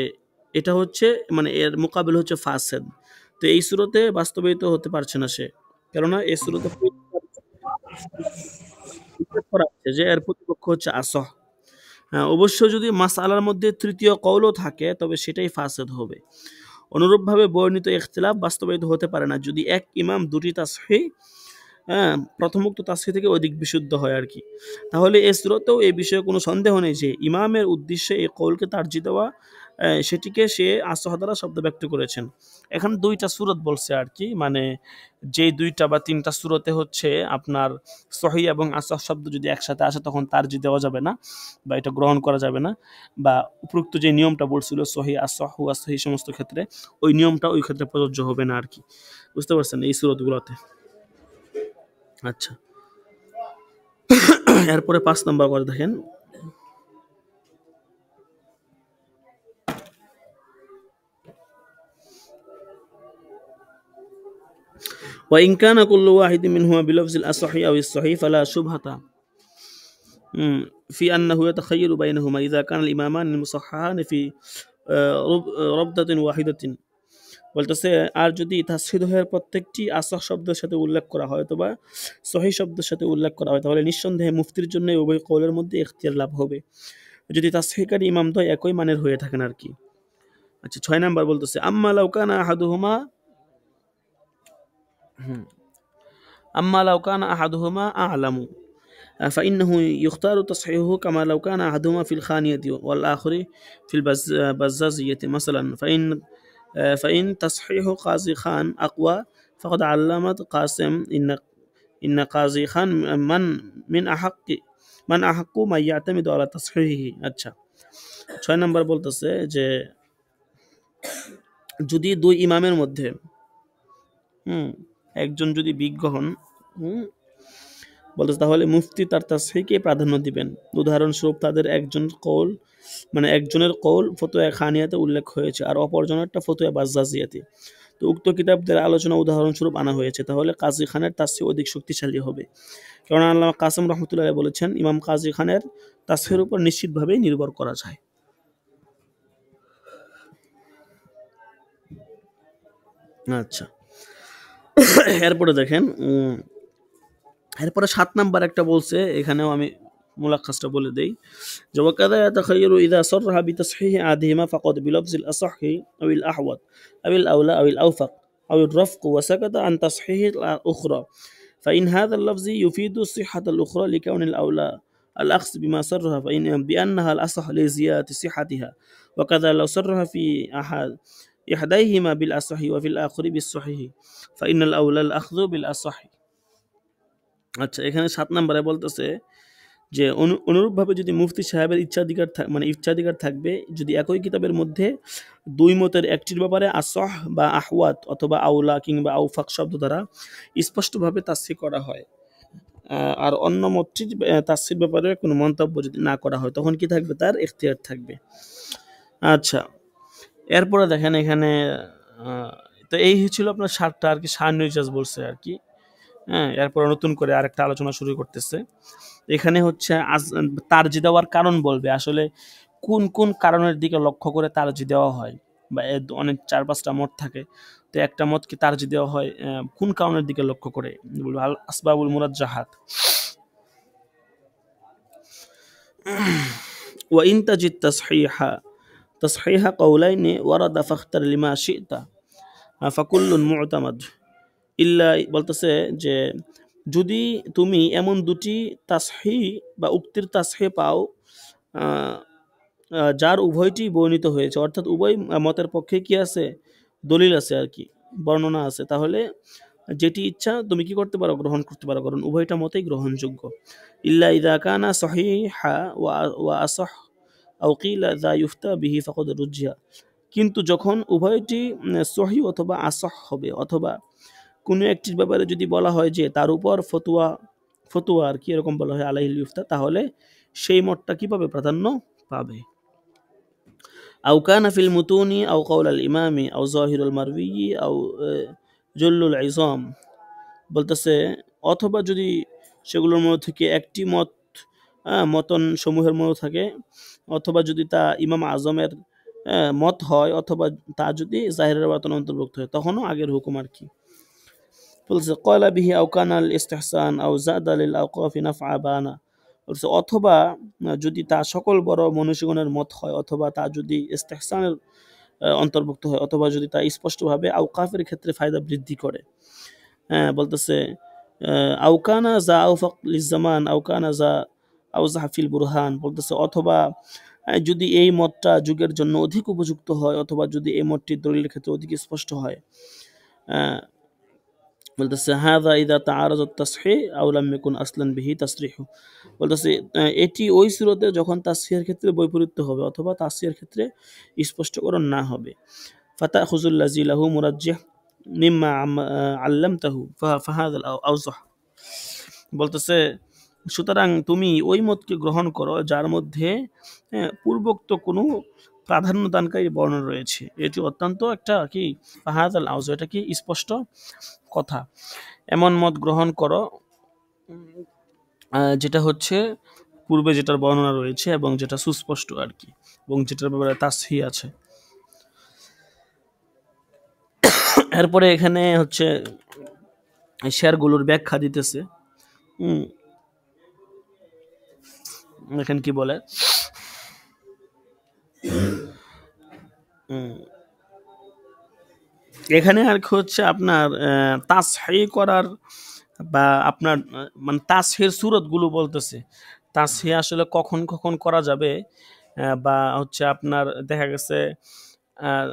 এটা হচ্ছে মানে এর মোকাবিল হচ্ছে ফাসেদ, তো এই সূরতে বাস্তবায়িত হতে পারছে না সে, কেননা এই সূরতে যে এর প্রতিপক্ষ হচ্ছে আসহ। অবশ্য যদি মাসআলার মধ্যে তৃতীয় কওলও থাকে তবে সেটাই ফাসেদ হবে। অনুরূপভাবে বর্ণিত ইখতিলাফ বাস্তবায়িত হতে পারে না যদি এক ইমাম দুটি তাসহিহ প্রথমোক্ত তাসহিহ থেকে অধিক বিশুদ্ধ হয় আর কি। তাহলে এই সূরতেও এই বিষয়ে কোনো সন্দেহ নেই যে ইমামের উদ্দেশ্যে এই কওলকে তারজিহ দেওয়া, সেটিকে সে আসহ দ্বারা শব্দ ব্যক্ত করেছেন। এখন দুইটা সূরত বলছে আর কি, মানে যে দুইটা বা তিনটা সূরতে হচ্ছে আপনার সহিহ এবং আসহ শব্দ যদি একসাথে আসে তখন তারজিহ দেওয়া যাবে না বা এটা গ্রহণ করা যাবে না, বা উপরোক্ত যে নিয়মটা বলছিল সহিহ আসহু আসহি সমস্ত ক্ষেত্রে, ওই নিয়মটা ওই ক্ষেত্রে প্রযোজ্য হবে না আর কি। বুঝতে পারছেন এই সূরতগুলোতে? আচ্ছা, এরপরে ৫ নম্বর করে দেখেন وإن كان كل واحد منهما بلفظ الأصح أو الصحيح فلا شبهة في أنه يتخير بينهما إذا كان الإمامان المصححان في ربضة واحدة। বলতেছে আর যদি তাসহিহের প্রত্যেকটি আসহ শব্দের সাথে উল্লেখ করা হয় অথবা সহিহ শব্দের সাথে উল্লেখ করা হয়, তাহলে নিঃসন্দেহে মুফতির জন্য উভয় কওলের মধ্যে ইখতিয়ার লাভ হবে। যদি তাসহিহকারী ইমামদ্বয় একই মানের হয়ে থাকেন আর কি। আচ্ছা 6 নাম্বার বলতেছে আম্মা লাউ কানা আহাদুহুমা أما لو كان أحدهما أعلم فإنه يختار تصحيحه كما لو كان أحدهما في الخانية والآخر في البزازية مثلا فإن تصحيح قاضي خان أقوى فقد علمت قاسم إن قاضي خان من أحق من يعتمد على تصحيحه আচ্ছা 6 নাম্বার বলতেছে যে যদি দুই ইমামের মধ্যে একজন যদি বিজ্ঞ হন বলতেছে তাহলে মুফতি তার তাসহিহকে প্রাধান্য দিবেন। উদাহরণস্বরূপ তাদের একজনের কৌল ফতোয়া খানিয়াতে উল্লেখ হয়েছে আর অপরজনেরটা ফতোয়া বাজ্জাজিয়াতে। তো উক্ত কিতাবদের আলোচনা উদাহরণস্বরূপ আনা হয়েছে, তাহলে কাজী খানের তাসহিহ অধিক শক্তিশালী হবে। কারণ আল্লামা কাসেম রহমতুল্লাহ বলেছেন ইমাম কাজী খানের তাসহিহের উপর নিশ্চিতভাবেই নির্ভর করা যায়। আচ্ছা এরপরে দেখেন এরপরে 7 নাম্বার একটা বলছে, এখানেও আমি মুলাক্কাসটা বলে দেই যে ওয়াকাদা ইয়াতাখায়য়ারু ইযা সাররাহা বিতাসহিহি আদিহিমা ফাকাদ বিলফজিল আসাহহি আও আল আহওয়াত আও আল আওলা আও আল আওফাক আও আল রাফক ওয়া সাকাতা আন তাসহিহি আল উখরা فإن هذا اللفظ يفيد صحة الأخرى لكون الأولى الأخذ بما صرها بأنها الأصح لزيادة صحتها، وكذا لو صرها في إحديهما بالأصح وفي الآخر بالصحيح فإن الأولى الأخذ بالأصح। আচ্ছা এখানে 7 নম্বরে বলতেছে যে অনুরূপভাবে যদি মুফতি সাহেবের ইচ্ছাধিকার থাকবে যদি একই কিতাবের মধ্যে দুই মতের একটির ব্যাপারে আসহ বা আহওয়াত অথবা আউলা কিংবা আউফাক শব্দ দ্বারা স্পষ্টভাবে তাসহিহ করা হয় আর অন্য মতটির তাসহিহর ব্যাপারে কোনো মন্তব্য যদি না করা হয় তখন কি থাকবে, তার ইখতিয়ার থাকবে। আচ্ছা এরপরে দেখেন এখানে তো এই ছিল আপনার 7টা আর কি শান-ই-রিজাজ বলছে আর কি। হ্যাঁ এরপর নতুন করে আরেকটা আলোচনা শুরু করতেছে। এখানে হচ্ছে তারজি দেওয়ার কারণ বলবে আসলে কোন কোন কারণের দিকে লক্ষ্য করে তারজি দেওয়া হয়, বা অনেক 4-5টা মত থাকে, তো একটা মতকে তারজি দেওয়া হয় কোন কারণের দিকে লক্ষ্য করে, বলবো আল আসবাবুল মুরাজ্জাহাত। ওয়া ইন তাজিদ তাসহিহা কওলাইনি ওয়ারাদা ফাখতার লিমা শি'তা ফাকুল্লুন মু'তামাদ ইল্লা, বলতেছে যে যদি তুমি এমন দুটি তাসহিহ বা উক্তির তাসহিহ পাও যার উভয়টি বর্ণিত হয়েছে, অর্থাৎ উভয় মতের পক্ষে কি আছে, দলিল আছে আর কি, বর্ণনা আছে, তাহলে যেটি ইচ্ছা তুমি কি করতে পারো, গ্রহণ করতে পারো, কারণ উভয়টা মতেই গ্রহণযোগ্য। ইল্লা ইযা কানা সহিহা ওয়া আসাহ আও কিলা যা ইফতা বিহি ফাকাদ রুজিয়া, কিন্তু যখন উভয়টি সহিহ অথবা আসাহ হবে অথবা কোনো একটির ব্যাপারে যদি বলা হয় যে তার উপর ফতোয়া আর কি এরকম বলা হয় আলাইহিল ইফতা, তাহলে সেই মতটা কি পাবে, প্রাধান্য পাবে। আও কানা ফিল মুতুনি আও কাউল আল ইমামি আও যাহিরুল মারউই আও জুল্লুল ইজাম, বলতেছে অথবা যদি সেগুলোর মধ্যে থেকে একটি মতন সমূহের মধ্যে থাকে, অথবা যদি তা ইমাম আজমের মত হয়, অথবা তা যদি জাহিরের মতন অন্তর্ভুক্ত হয়, তখনও আগের হুকুম আর কি। বলছে কয়লা বিহি আও কানাল ইস্তিহসান আও জাদা লিল আওকাফি নাফআ বানা, বলছে অথবা যদি তা সকল বড় মনীষীগণের মত হয়, অথবা তা যদি ইস্তিহসানের অন্তর্ভুক্ত হয়, অথবা যদি তা স্পষ্টভাবে আওকাফের ক্ষেত্রে ফায়দা বৃদ্ধি করে। হ্যাঁ বলতেছে আওকানা যা আউফাক লিজামান আওকানা যা আউজাহ ফিল বুরহান, বলতেছে অথবা যদি এই মতটা যুগের জন্য অধিক উপযুক্ত হয়, অথবা যদি এই মতটি দলিলের ক্ষেত্রে অধিক স্পষ্ট হয়। বলতেছে হাযা ইযা তাআরাযাত তাসহিহ আও লাম ইয়াকুন আসলান বিহি তাসরিহু, বলতেছে এটি ওই সূরতে যখন তাসহিহের ক্ষেত্রে বৈপরীত্য হবে অথবা তাসহিহের ক্ষেত্রে স্পষ্টকরণ না হবে। ফাতাখুযুল লাযী লাহু মুরাজ্জিহ মিম্মা আল্লামতাহু ফাহাযা আওযাহ, বলতেছে সুতরাং তুমি ওই মতকে গ্রহণ করো যার মধ্যে পূর্বোক্ত কোনো প্রাধান্য দানকারী বর্ণনা রয়েছে, এটি অত্যন্ত একটা কি ফাহাযাল আওযাহ, এটা কি স্পষ্ট কথা। এমন মত গ্রহণ করো যেটা হচ্ছে পূর্বে যেটার বর্ণনা রয়েছে এবং যেটা সুস্পষ্ট আর কি, এবং যেটার ব্যাপারে তাসহিহ আছে। এরপরে এখানে হচ্ছে শেয়ারগুলোর ব্যাখ্যা দিতেছে। এখানে কি বলে এখানে আর কি হচ্ছে আপনার তাসহি করার বা আপনার মানে তাসহির সুরতগুলো বলতেছে। তাসহি আসলে কখন কখন করা যাবে, বা হচ্ছে আপনার দেখা গেছে আহ,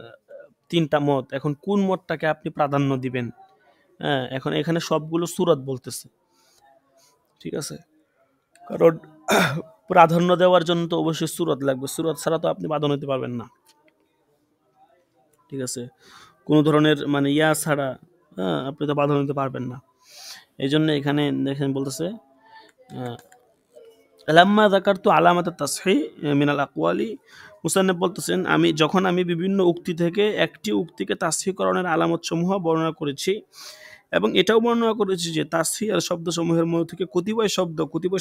3টা মত, এখন কোন মতটাকে আপনি প্রাধান্য দিবেন। হ্যাঁ, এখন এখানে সবগুলো সুরত বলতেছে, ঠিক আছে? কারণ প্রাধান্য দেওয়ার জন্য তো অবশ্যই সুরত লাগবে, সুরত ছাড়া তো আপনি প্রাধান্য দিতে পারবেন না, ঠিক আছে? কোনো ধরনের মানে ইয়া ছাড়া হ্যাঁ আপনি তো প্রাধান্য দিতে পারবেন না। এই জন্য এখানে দেখেন বলতেছে লাম্মা যাকারতু আলামাত তাসহিহ মিনাল আকওয়ালি, মুসান্নিফ বলতেছেন যখন আমি বিভিন্ন উক্তি থেকে একটি উক্তিকে তাসহিহকরণের আলামত সমূহ বর্ণনা করেছি এবং এটাও বর্ণনা করেছি যে তাসহিহ আর শব্দসমূহের মধ্যে থেকে কতিপয়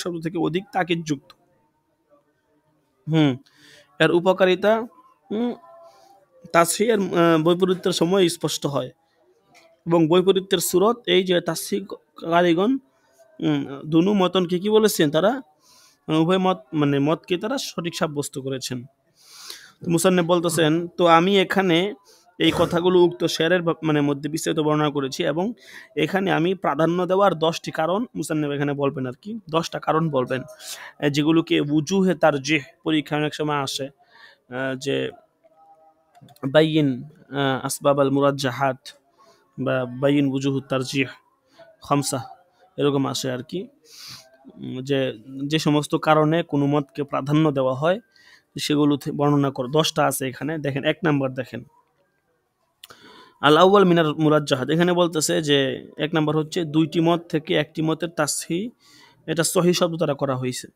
শব্দ থেকে অধিক তাকিদযুক্ত। হুম এর উপকারিতা তাসহিহ এর বৈপরীত্যের সময় স্পষ্ট হয় এবং বৈপরীত্যের সুরত এই যে তাসহিহকারীগণ দুনু মতনকে কি বলেছেন তারা, উভয় মত মানে মতকে তারা সঠিক সাব্যস্ত করেছেন। মুসান্নিফ বলতেছেন তো আমি এখানে এই কথাগুলো উক্ত শেরের মানে মধ্যে বিস্তারিত বর্ণনা করেছি এবং এখানে আমি প্রাধান্য দেওয়ার 10টি কারণ মুসান্নিফ এখানে বলবেন আর কি, 10টা কারণ বলবেন যেগুলোকে উজুহে তার যে পরীক্ষা অনেক সময় আসে, যে বাইয়িন আসবাব আল মুরাজ্জাহাত বা বাইয়িন উজুহুত তারজিহ খামসা, এরকম আসে আর কি। যে যে সমস্ত কারণে কোনো মতকে প্রাধান্য দেওয়া হয় সেগুলো বর্ণনা করো, 10টা আছে এখানে। দেখেন 1 নাম্বার দেখেন আল আউয়াল মিনার মুরাজ্জাহাত, এখানে বলতেছে যে 1 নাম্বার হচ্ছে দুইটি মত থেকে একটি মতের তাসহিহ এটা সহি শব্দ দ্বারা করা হয়েছে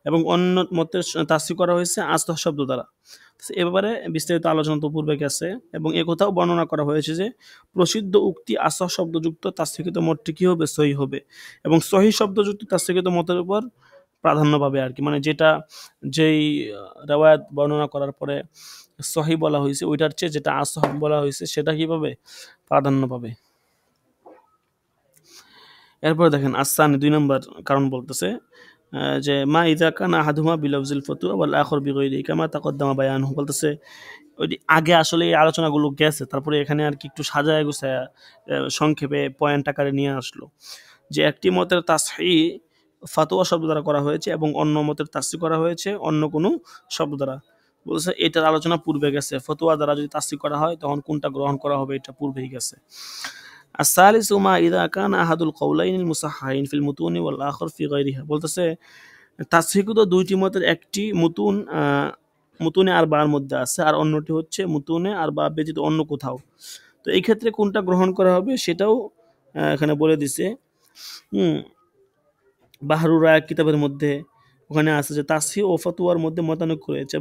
এবং অন্য মতের তাসহিহ করা হয়েছে আস্তহ শব্দ দ্বারা। এ ব্যাপারে বিস্তারিত আলোচনা তো পূর্বে গেছে এবং একথাও বর্ণনা করা হয়েছে যে প্রসিদ্ধ উক্তি আস্তহ শব্দযুক্ত তাসহিহকৃত মতটি কি হবে, সহি হবে এবং সহি শব্দযুক্ত তাসহিহকৃত মতের উপর প্রাধান্য পাবে আর কি। মানে যেই রেওয়ায়াত বর্ণনা করার পরে সহি বলা হয়েছে ওইটার চেয়ে যেটা আসহ বলা হয়েছে সেটা কি পাবে, প্রাধান্য পাবে। এরপরে দেখেন আসানি 2 নম্বর কারণ বলতেছে যে মা ইযা কানা আহাদুমা বিলফজিল ফতুয়া ওয়াল আখর বিগয়রি কামা তাকদ্দামা বায়ানহু, বলতেছে ওই আগে আসলে এই আলোচনাগুলো গেছে, তারপরে এখানে আর কি একটু সাজায় গুছায় সংক্ষেপে পয়েন্ট আকারে নিয়ে আসলো যে একটি মতের তাসহিহ ফাতোয়া শব্দ দ্বারা করা হয়েছে এবং অন্য মতের তাসহিহ করা হয়েছে অন্য কোনো শব্দ দ্বারা। বলছে এটার আলোচনা পূর্বে গেছে, ফতোয়া দ্বারা যদি তাসহিহ করা হয় তখন কোনটা গ্রহণ করা হবে এটা পূর্বেই গেছে। الثالث ما إذا كان أحد القولين المصححين في المتون والآخر في غيرها, বলতেছে তাসহিহকৃত দুইটি মতের একটি মুতুনে আরবার মধ্যে আছে আর অন্যটি হচ্ছে মুতুনে আরবা ব্যতীত অন্য কোথাও, তো এই ক্ষেত্রে কোনটা গ্রহণ করা হবে সেটাও এখানে বলে দিছে। বাহরুর রায় কিতাবের মধ্যে ওখানে আছে যে তাসহিহ ও ফতোয়ার মধ্যে মতানৈক্য রয়েছে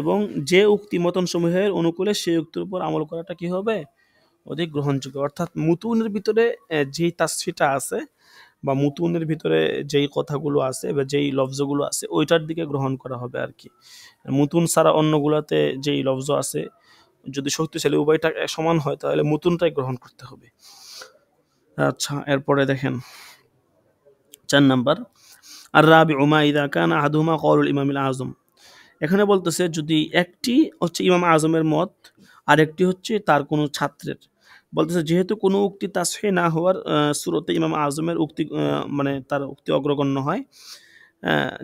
এবং যে উক্তি মতন সমূহের অনুকূলে সেই উক্তির উপর আমল করাটা কি হবে, অধিক গ্রহণযোগ্য। অর্থাৎ মুতুনের ভিতরে যেই তাসহিহটা আছে বা মুতুনের ভিতরে যেই কথাগুলো আছে বা যেই লফজগুলো আছে ওইটার দিকে গ্রহণ করা হবে আর কি। মুতুন ছাড়া অন্যগুলোতে যেই লফজ আছে যদি শক্তিশালী উভয়টা সমান হয় তাহলে মুতুনটাই গ্রহণ করতে হবে। আচ্ছা এরপরে দেখেন 4 নাম্বার আর রাবিউ মা ইযা কানা আহাদুহুমা কওলুল ইমামিল আযম, এখানে বলতেছে যদি একটি হচ্ছে ইমাম আজমের মত আর একটি হচ্ছে তার কোনো ছাত্রের, বলতেছে যেহেতু কোনো উক্তি তাসহিহ না হওয়ার সুরতে ইমাম আজমের উক্তি মানে তার উক্তি অগ্রগণ্য হয়,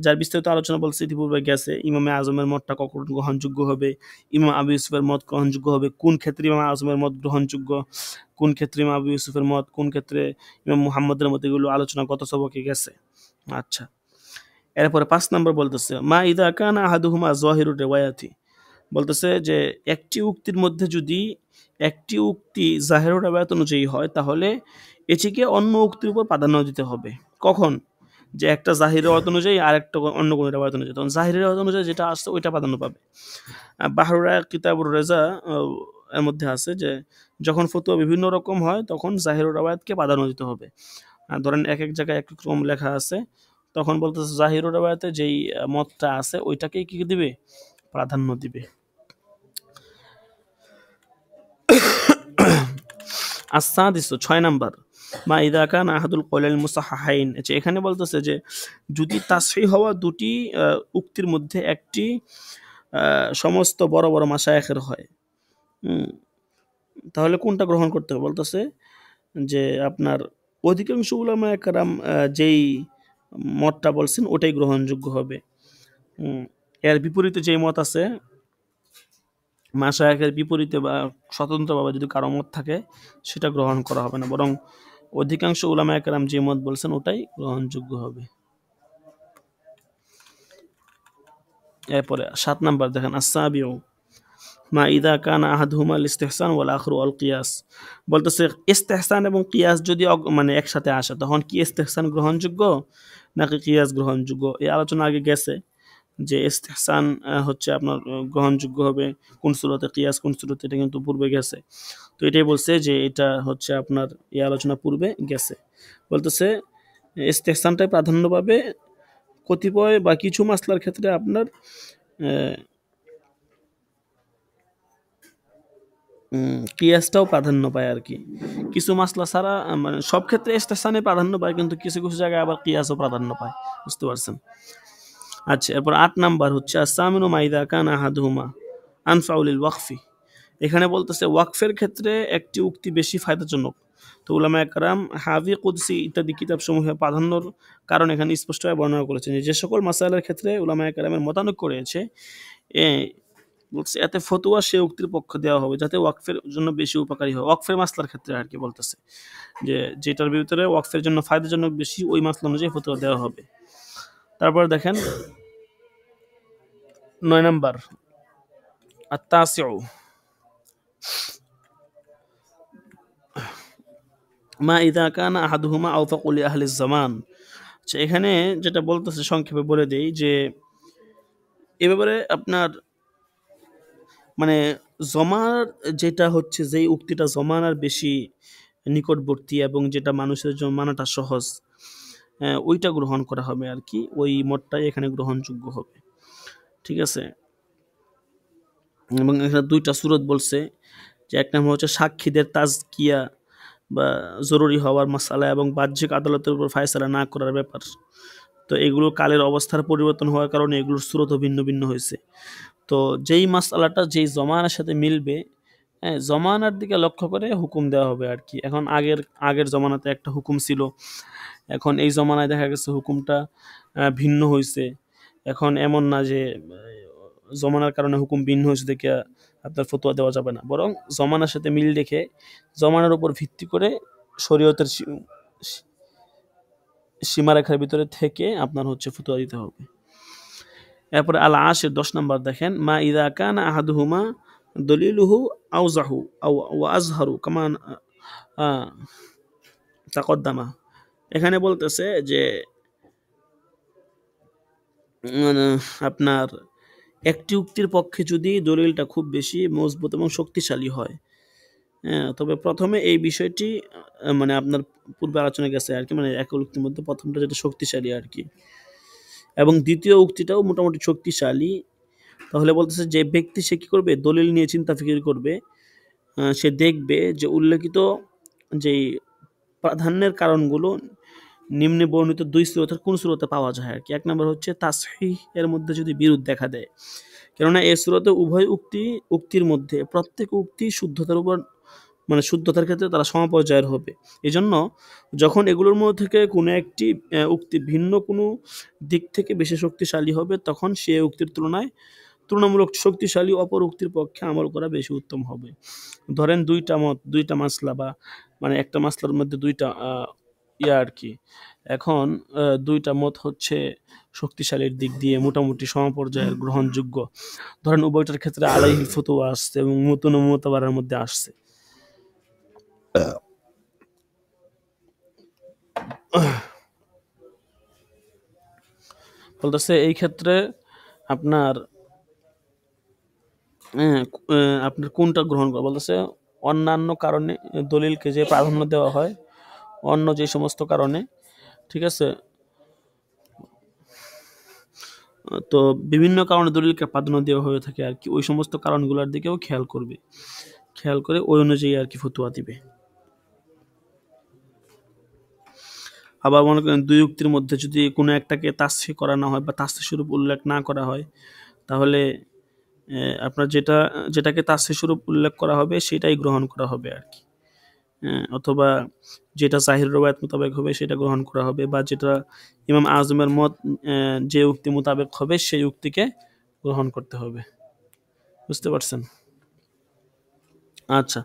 যার বিস্তারিত আলোচনা বলছে ইতিপূর্বে গেছে। ইমামে আজমের মতটা কখন গ্রহণযোগ্য হবে, ইমাম আবু ইউসুফের মত গ্রহণযোগ্য হবে, কোন ক্ষেত্রে ইমাম আজমের মত গ্রহণযোগ্য, কোন ক্ষেত্রে ইমাম আবু ইউসুফের মত, কোন ক্ষেত্রে ইমাম মুহাম্মদের মত, এগুলো আলোচনা গত সবকে গেছে। আচ্ছা এরপরে 5 নম্বর বলতেছে মা ইদা কানা আহাদুহুমা যাহিরুর রিওয়ায়াতি, বলতেছে যে একটি উক্তির মধ্যে যদি একটি উক্তি জাহিরুর রিওয়ায়াত অনুযায়ী হয় তাহলে এটিকে অন্য উক্তির উপর প্রাধান্য দিতে হবে। কখন, যে একটা জাহির রিওয়ায়াত অনুযায়ী আর একটা অন্য কোনো রিওয়ায়াত অনুযায়ী, তখন জাহির রিওয়ায়াত অনুযায়ী যেটা আসছে ওইটা প্রাধান্য পাবে। বাহরুরা কিতাবুর রেজা এর মধ্যে আছে যে যখন ফতোয়া বিভিন্ন রকম হয় তখন জাহিরুর রিওয়ায়াতকে প্রাধান্য দিতে হবে। ধরেন এক এক জায়গায় এক এক রকম লেখা আছে, তখন বলতেছে জাহিরুর রিওয়ায়াতে যেই মতটা আছে ওইটাকেই কি দিবে, প্রাধান্য দিবে। আস-সাদিসু 6 নাম্বার মা ইযা কানা আহাদুল কওলাইল মুসাহহাইন, এখানে বলতেছে যে যদি তাসহিহ হওয়া দুটি উক্তির মধ্যে একটি সমস্ত বড় বড় মাশায়েখের হয়, তাহলে কোনটা গ্রহণ করতে হবে বলতেছে যে আপনার অধিকাংশ উলামায়ে কেরাম যেই মতটা বলছেন ওটাই গ্রহণযোগ্য হবে। এর বিপরীতে যেই মত আছে, মাশায়েখের বিপরীতে বা স্বতন্ত্রভাবে যদি কারো মত থাকে সেটা গ্রহণ করা হবে না, বরং অধিকাংশ উলামায়ে কেরাম যে মত বলছেন ওটাই গ্রহণযোগ্য হবে। এরপরে 7 নাম্বার দেখেন, আস-সাবিউ মা ইযা কানা আহাদুহুমা আল-ইস্তিহসান ওয়াল আখরু আল-কিয়াস। বলতেছে ইস্তিহসান এবং কিয়াস যদি মানে একসাথে আসে তখন কি ইস্তিহসান গ্রহণযোগ্য নাকি কিয়াস গ্রহণযোগ্য? এই আলোচনা আগে গেছে যে ইস্তিহসান হচ্ছে আপনার গ্রহণযোগ্য হবে কোন সূরাতে, কিয়াস কোন সূরাতে, এটা কিন্তু পূর্বে গেছে। তো এটাই বলছে যে এটা হচ্ছে আপনার এই আলোচনা পূর্বে গেছে। বলতেছে ইস্তিহসানটাই প্রাধান্য পাবে কতিপয় বা কিছু মাসলার ক্ষেত্রে আপনার কিয়াসটাও প্রাধান্য পায় আর কি। কিছু মাসলা ছাড়া মানে সব ক্ষেত্রে ইস্তিহসানে প্রাধান্য পায়, কিন্তু কিছু কিছু জায়গায় আবার কিয়াসও প্রাধান্য পায়, বুঝতে পারছেন? আচ্ছা, এরপর 8 নাম্বার হচ্ছে আস-সামিনু মা ইযা কানা আহাদুহুমা আনফাউ লিল ওয়াকফি। এখানে বলতেছে ওয়াকফের ক্ষেত্রে একটি উক্তি বেশি ফায়দাজনক। তো উলামায়ে কেরাম হাদি কুদসি ইত্যাদি কিতাবসমূহে প্রাধান্যর কারণ এখানে স্পষ্টভাবে বর্ণনা করেছেন যে সকল মাসাইলের ক্ষেত্রে উলামায়ে কেরামের মতানৈক্য রয়েছে, বলছে এতে ফতোয়া সে উক্তির পক্ষ দেওয়া হবে যাতে ওয়াকফের জন্য বেশি উপকারী হয়। ওয়াকফের মাসলার ক্ষেত্রে আর কি বলতেছে যে যেটার ভিতরে ওয়াকফের জন্য ফায়দাজনক বেশি ওই মাসলা অনুযায়ী ফতোয়া দেওয়া হবে। তারপর দেখেন 9 নাম্বার আত-তাসিউ মা ইযা কানা আহাদুহুমা আওফাকু লি আহলিজ জামান। আচ্ছা, এখানে যেটা বলতেছে সংক্ষেপে বলে দেই যে এ ব্যাপারে আপনার মানে জমার যেটা হচ্ছে যেই উক্তিটা জমানার বেশি নিকটবর্তী এবং যেটা মানুষের জন্য মানাটা সহজ, ওইটা গ্রহণ করা হবে আর কি, ওই মতটাই এখানে গ্রহণযোগ্য হবে। ঠিক আছে? এবং এখানে 2টা সূরত বলছে যে এক নাম্বার হচ্ছে সাক্ষীদের তাজকিয়া বা জরুরি হওয়ার মাসালা এবং বাহ্যিক আদালতের উপর ফায়সালা না করার ব্যাপার। তো এগুলো কালের অবস্থার পরিবর্তন হওয়ার কারণে এগুলোর সূরতও ভিন্ন ভিন্ন হয়েছে। তো যেই মাসআলাটা যেই জমানার সাথে মিলবে, হ্যাঁ, জমানার দিকে লক্ষ্য করে হুকুম দেওয়া হবে আর কি। এখন আগের জমানাতে একটা হুকুম ছিল, এখন এই জমানায় দেখা গেছে হুকুমটা ভিন্ন হয়েছে। এখন এমন না যে জমানার কারণে হুকুম ভিন্ন হয়েছে দেখে আপনার ফতোয়া দেওয়া যাবে না, বরং জমানার সাথে মিল রেখে জমানার উপর ভিত্তি করে শরীয়তের সীমারেখার ভিতরে থেকে আপনার হচ্ছে ফতোয়া দিতে হবে। এরপরে আল আশির 10 নাম্বার দেখেন, মা ইযা কানা আহাদুহুমা দলিলুহু আওজাহু আও ওয়া আযহারু কামা তাকদ্দামা। এখানে বলতেছে যে আপনার একটি উক্তির পক্ষে যদি দলিলটা খুব বেশি মজবুত এবং শক্তিশালী হয়, হ্যাঁ, তবে প্রথমে এই বিষয়টি মানে আপনার পূর্বে আলোচনা গেছে আর কি, মানে এক উক্তির মধ্যে প্রথমটা যেটা শক্তিশালী আর কি, এবং দ্বিতীয় উক্তিটাও মোটামুটি শক্তিশালী, তাহলে বলতেছে যে ব্যক্তি সে কি করবে, দলিল নিয়ে চিন্তা ফিকির করবে, সে দেখবে যে উল্লেখিত যেই প্রাধান্যের কারণগুলো নিম্নে বর্ণিত 2 সূরতের কোন সূরতে পাওয়া যায় আর কি। এক নম্বর হচ্ছে তাসহিহ এর মধ্যে যদি বিরোধ দেখা দেয়, কেননা এই সূরতে উভয় উক্তির মধ্যে প্রত্যেক উক্তি শুদ্ধতার উপর মানে শুদ্ধতার ক্ষেত্রে তারা সমপর্যায়ের হবে। এজন্য যখন এগুলোর মধ্যে থেকে কোনো একটি উক্তি ভিন্ন কোনো দিক থেকে বেশি শক্তিশালী হবে তখন সে উক্তির তুলনামূলক শক্তিশালী অপর উক্তির পক্ষে আমল করা বেশি উত্তম হবে। ধরেন 2টা মত, 2টা মাসলা বা মানে একটা মাসলার মধ্যে 2টা আর কি। এখন 2টা মত হচ্ছে শক্তিশালীর দিক দিয়ে মোটামুটি সমপর্যায়ের গ্রহণযোগ্য। ধরেন উভয়টার ক্ষেত্রে আলাইহিল ফতোয়া আসছে এবং মুতুন ও মুতাবারার মধ্যে আসছে। বলতেছে এই ক্ষেত্রে আপনার আপনার কোনটা গ্রহণ করা, বলতেছে অন্যান্য কারণে দলিলকে যে প্রাধান্য দেওয়া হয় অন্য যে সমস্ত কারণে, ঠিক আছে, তো বিভিন্ন কারণে দলিলকে প্রাধান্য দেওয়া হয়ে থাকে আর কি, ওই সমস্ত কারণগুলোর দিকেও খেয়াল করে ওই অনুযায়ী আর কি ফতোয়া দিবে। আবার মনে করেন 2 উক্তির মধ্যে যদি কোনো একটাকে তাসহিহ করা না হয় বা তাসহিহ স্বরূপ উল্লেখ না করা হয়, তাহলে আপনার যেটাকে তাসহিহ স্বরূপ উল্লেখ করা হবে সেটাই গ্রহণ করা হবে আর কি। অথবা যেটা জাহির রওয়ায়াত মোতাবেক হবে সেটা গ্রহণ করা হবে, বা যেটা ইমাম আজমের মত যে উক্তি মোতাবেক হবে সেই উক্তিকে গ্রহণ করতে হবে। বুঝতে পারছেন? আচ্ছা,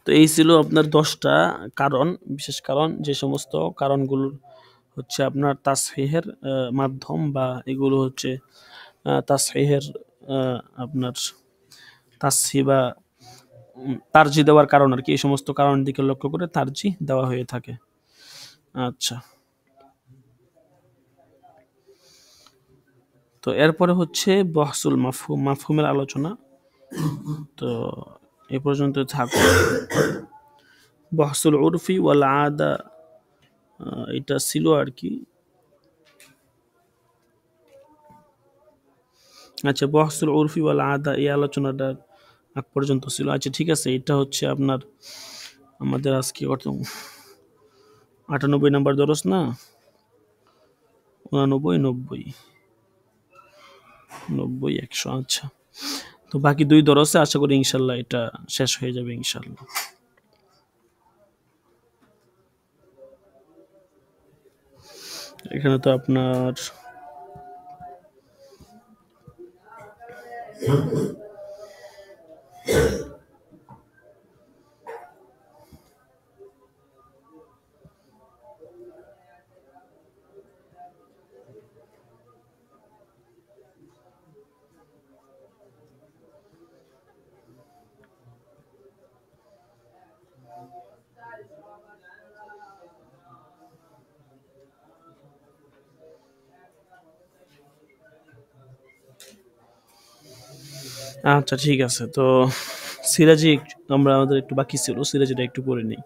তো এই ছিল আপনার 10টা কারণ, বিশেষ কারণ, যে সমস্ত কারণগুলো হচ্ছে আপনার তাসহিহের মাধ্যম, বা এগুলো হচ্ছে তাসহিহের আপনার তাসহিহ বা তারজি দেওয়ার কারণ আর কি। এই সমস্ত কারণ দিকে লক্ষ্য করে তারজি দেওয়া হয়ে থাকে। আচ্ছা, তো এরপরে হচ্ছে বহসুল মাফহুম, মাফহুমের আলোচনা। তো এ পর্যন্ত থাকো। বহসুল উরফি ওয়াল আদা, এটা ছিল আর কি। আচ্ছা, বহসুল উরফি ওয়াল আদা এই আলোচনাটা আগ পর্যন্ত ছিল। আচ্ছা ঠিক আছে, এটা হচ্ছে আপনার আমাদের আজকে কত 98 নাম্বার দরস না, 89 90 90 100। আচ্ছা, তো বাকি 2 দরসে আশা করি ইনশাল্লাহ এটা শেষ হয়ে যাবে ইনশাল্লাহ। এখানে তো আপনার আচ্ছা ঠিক আছে, তো সিরাজি আমরা আমাদের একটু বাকি ছিল, সিরাজিটা একটু পড়ে নিই।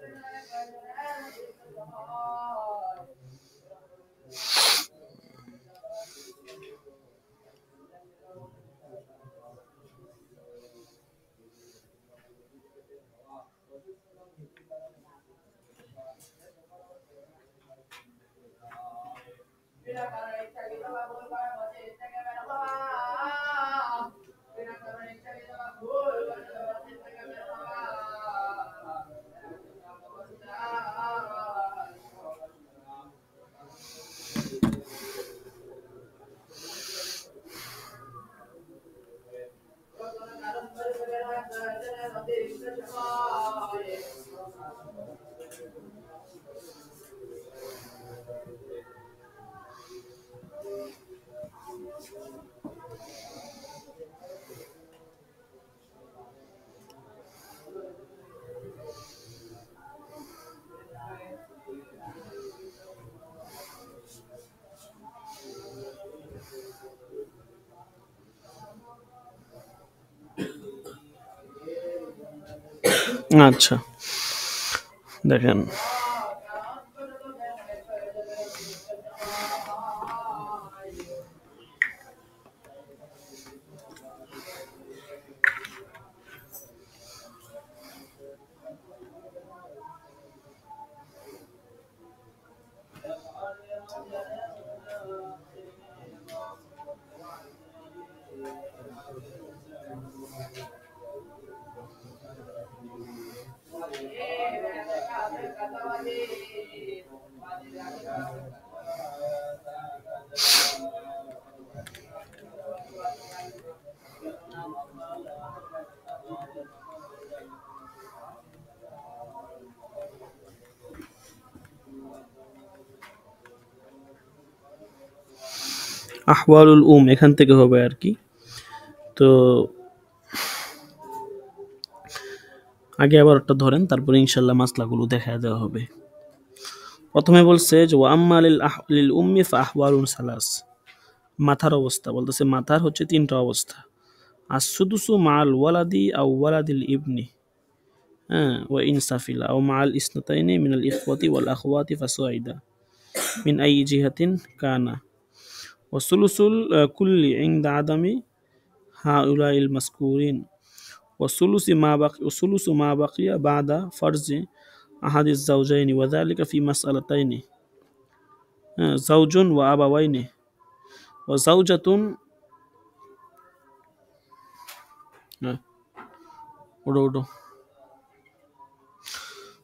আচ্ছা দেখেন, আহওয়ালুল এখান থেকে হবে আর কি। তো আগে আবার ওটা ধরেন, তারপরে ইনশাল্লাহ মাসলাগুলো দেখা দেওয়া হবে। প্রথমে বলছে যে ওয়াম্মা লিল উম্মি ফাহওয়ালুন সালাস, মাথার অবস্থা বলতেছে, মাথার হচ্ছে 3টা অবস্থা। আসুদুসু মাল ওয়ালাদি আও ওয়ালাদিল ইবনি, হ্যাঁ, ওয়া ইনসাফিলা আও মাল ইসনাতাইনি মিনাল ইখওয়াতি ওয়াল আখওয়াতি ফাসুআইদা মিন আই জিহাতিন কানা, ওয়া সুলুসুল কুল্লি ইনদা আদামি হাউলাইল মাসকুরিন, ওয়া সুলুসু মা বাকিয়া বাদা ফারজি আহাদিস জাওজাইনি ওয়া যালিকা ফি মাসআলাতাইনি, জাওজুন ওয়া আবাওয়াইনি ওয়া জাওজাতুন হ্যাঁ, ওঠো ওঠো।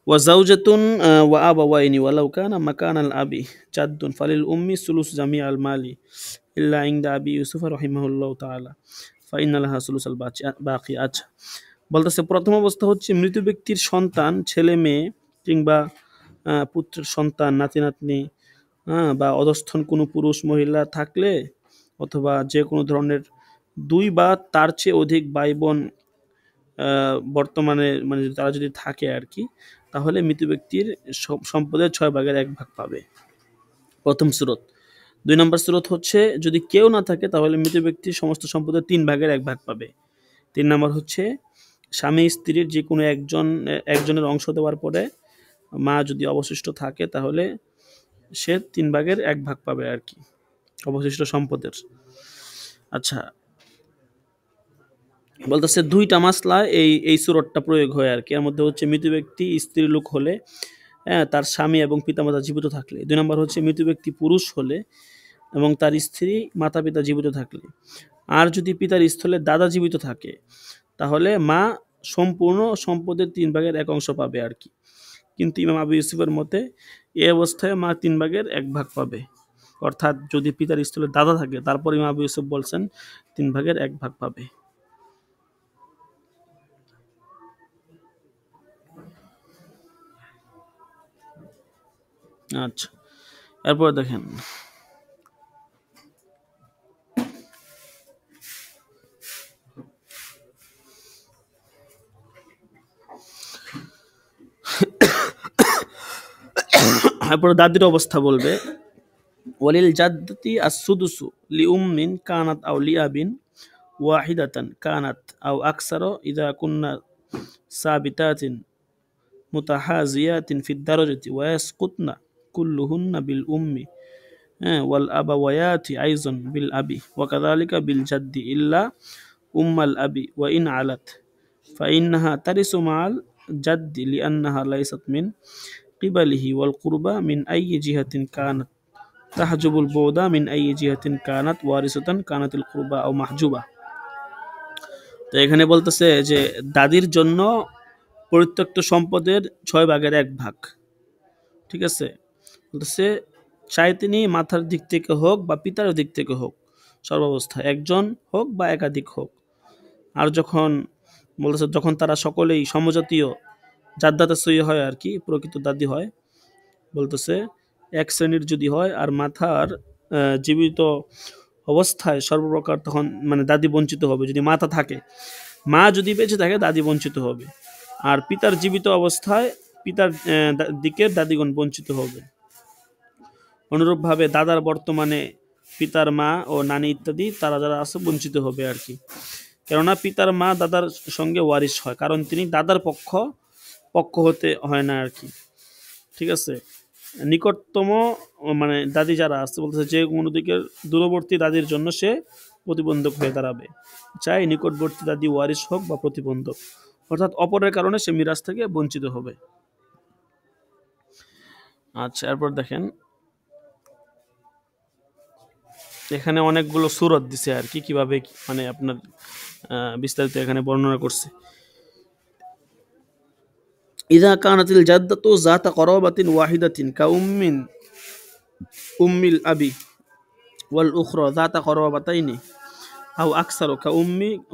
ওয়াজাউজাতুন ওয়া আবাওয়াইনি ওয়ালাউ কানা মাকানাল আবি জাদ্দুন ফালিল উম্মি সুলুস জামিআল মালি ইল্লা ইনদা আবি ইউসুফ রাহিমাহুল্লাহু তাআলা ফাইন্না লাহা সুলুসাল বাকি। আচ্ছা, বলতেছে প্রথম অবস্থা হচ্ছে মৃত ব্যক্তির সন্তান, ছেলে মেয়ে কিংবা পুত্রের সন্তান, নাতি নাতনি, বা অধস্থন কোনো পুরুষ মহিলা থাকলে, অথবা যে কোনো ধরনের দুই বা তার চেয়ে অধিক ভাই বোন বর্তমানে মানে তারা যদি থাকে আর কি, তাহলে মৃত ব্যক্তির সম্পদের 6/1 পাবে, প্রথম সূরত। 2 নম্বর সূরত হচ্ছে যদি কেউ না থাকে তাহলে মৃত ব্যক্তির সমস্ত সম্পদের 3/1 পাবে। 3 নম্বর হচ্ছে স্বামী স্ত্রীর যে কোনো একজনের অংশ দেওয়ার পরে মা যদি অবশিষ্ট থাকে তাহলে সে 3/1 পাবে আর কি, অবশিষ্ট সম্পদের। আচ্ছা, বলতেছে 2টা মাসলা এই সূরতটা প্রয়োগ হয় আর কি। এর মধ্যে হচ্ছে মৃত ব্যক্তি স্ত্রী লোক হলে, তার স্বামী এবং পিতামাতা জীবিত থাকলে। 2 নম্বর হচ্ছে মৃত ব্যক্তি পুরুষ হলে এবং তার স্ত্রী মাতা পিতা জীবিত থাকলে। আর যদি পিতার স্থলে দাদা জীবিত থাকে তাহলে মা সম্পূর্ণ সম্পদের 3/1 পাবে আর কি। কিন্তু ইমাম আবু ইউসুফের মতে এই অবস্থায় মা 3/1 পাবে, অর্থাৎ যদি পিতার স্থলে দাদা থাকে তারপর ইমাম আবু ইউসুফ বলছেন 3/1 পাবে। আচ্ছা, এরপর দেখেন এরপর দাদির অবস্থা বলবে। ওয়ালিল জাদ্দাতি as-সুদুসু লিউম্মিন কানাত আও লিআবিন ওয়াহিদাতান কানাত আও আকসারা ইযা কুন্না সাবিতাতিন মুতাহাজিয়াতিন ফিদ দারাজাতি ওয়া ইয়াসকুতনা কুল্লুহুন্না বিল উম্মি ওয়াল আবাওয়ায়াতি আইযান বিল আবি ওয়া কাযালিকা বিল জাদ্দি ইল্লা উম্মাল আবি ওয়া ইন আলাত ফাইন্নাহা তারিসু মা'আল জাদ্দি লিআন্নাহা লাইসাত মিন কিবালিহি ওয়াল কুরবা মিন আইয়ি জিহাতিন কানাত তাহজুবুল বুদা মিন আইয়ি জিহাতিন কানাত ওয়ারিসাতান কানাতিল কুরবা আও মাহজুবা। তো এখানে বলতেছে যে দাদির জন্য পরিত্যক্ত সম্পদের 6/1, ঠিক আছে। বলতেছে চাই তিনি মাথার দিক থেকে হোক বা পিতার দিক থেকে হোক, সর্বাবস্থায় একজন হোক বা একাধিক হোক। আর যখন বলতেছে যখন তারা সকলেই সমজাতীয় জাদ্দাতে সই হয় আর কি, প্রকৃত দাদি হয়, বলতেছে এক শ্রেণীর যদি হয় আর মাথার জীবিত অবস্থায় সর্বপ্রকার, তখন মানে দাদি বঞ্চিত হবে। যদি মাথা থাকে, মা যদি বেঁচে থাকে দাদি বঞ্চিত হবে, আর পিতার জীবিত অবস্থায় পিতার দিকের দাদিগণ বঞ্চিত হবে। অনুরূপভাবে দাদার বর্তমানে পিতার মা ও নানি ইত্যাদি তারা যারা আছে বঞ্চিত হবে আর কি। কেননা পিতার মা দাদার সঙ্গে ওয়ারিশ হয়, কারণ তিনি দাদার পক্ষ হতে হয় না আর কি, ঠিক আছে। নিকটতম মানে দাদি যারা আছে বলতেছে যে কোনো দিকের দূরবর্তী দাদির জন্য সে প্রতিবন্ধক হয়ে দাঁড়াবে, চাই নিকটবর্তী দাদি ওয়ারিশ হোক বা প্রতিবন্ধক, অর্থাৎ অপরের কারণে সে মিরাজ থেকে বঞ্চিত হবে। আচ্ছা, এরপর দেখেন এখানে অনেকগুলো সূরত দিছে আর কি, কিভাবে মানে আপনার বিস্তারিত এখানে বর্ণনা করছে। ইযা কানাতিল জাদ্দাতু যাতা করাবাতিন ওয়াহিদাতিন উম্মিল আবি ওয়াল উখরা যাতা করাবাতাইনি আও আকসারু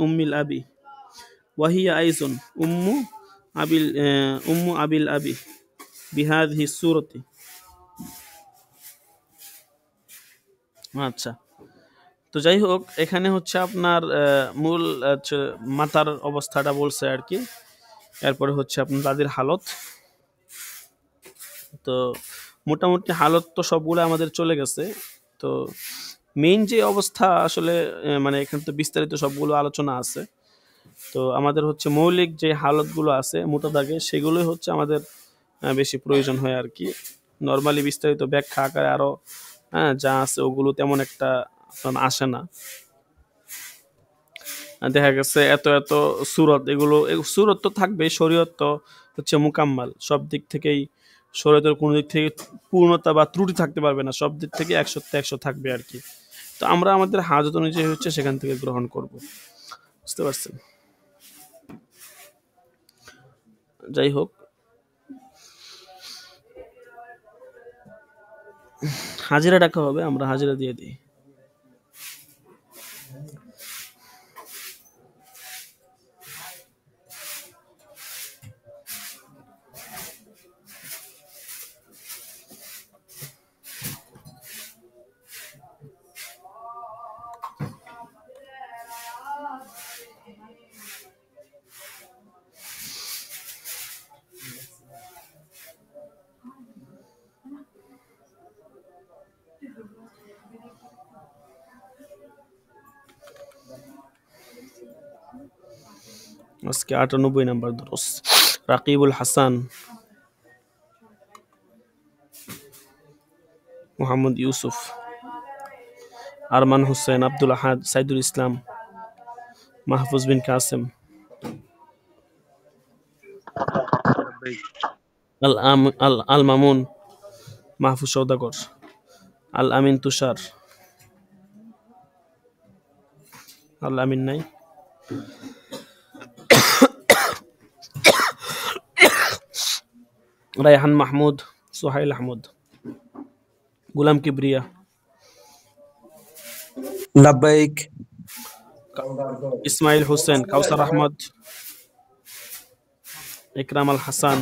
উম্মিল আবি ওয়া হিয়া আইযুন উম্মু আবিল আবি বিহাযিহি সূরতি। আচ্ছা, তো যাই হোক এখানে হচ্ছে আপনার মূল মাতার অবস্থাটা বলছে আর কি। এরপরে হচ্ছে আপনার দাদির হালত। তো মোটামুটি হালত তো সবগুলো আমাদের চলে গেছে। তো মেইন যে অবস্থা আসলে মানে এখানে তো বিস্তারিত সবগুলো আলোচনা আছে। তো আমাদের হচ্ছে মৌলিক যে হালতগুলো আছে মোটা দাগে, সেগুলোই হচ্ছে আমাদের বেশি প্রয়োজন হয় আর কি। নর্মালি বিস্তারিত ব্যাখ্যা আকারে আরও যা আছে ওগুলো তেমন একটা আসে না। দেখা গেছে এত সূরত, এগুলো সূরত তো থাকবে, শরীয়ত তো হচ্ছে মুকাম্মাল, সব দিক থেকেই শরীয়তের কোনো দিক থেকে পূর্ণতা বা ত্রুটি থাকতে পারবে না, সব দিক থেকে 100 থাকবে আর কি। তো আমরা আমাদের হাজত অনুযায়ী হচ্ছে সেখান থেকে গ্রহণ করব, বুঝতে পারছেন। যাই হোক, হাজিরা টাকা হবে, আমরা হাজিরা দিয়ে দিই। আজকে ৯৮ নাম্বার দরস। রাকিবুল হাসান, মোহাম্মদ ইউসুফ, আরমান হোসেন, আব্দুল আহাদ, সাইদুল ইসলাম, মাহফুজ বিন কাসেম, আল মামুন, মাহফুজ সৌদাগর, আল আমিন তুষার, আল আমিন নাই, রায়হান মাহমুদ, সোহাইল আহমদ, গুলাম কিবরিয়া, লাব্বাইক, ইসমাইল হোসেন, কাউসার আহমদ, ইকরাম আল হাসান,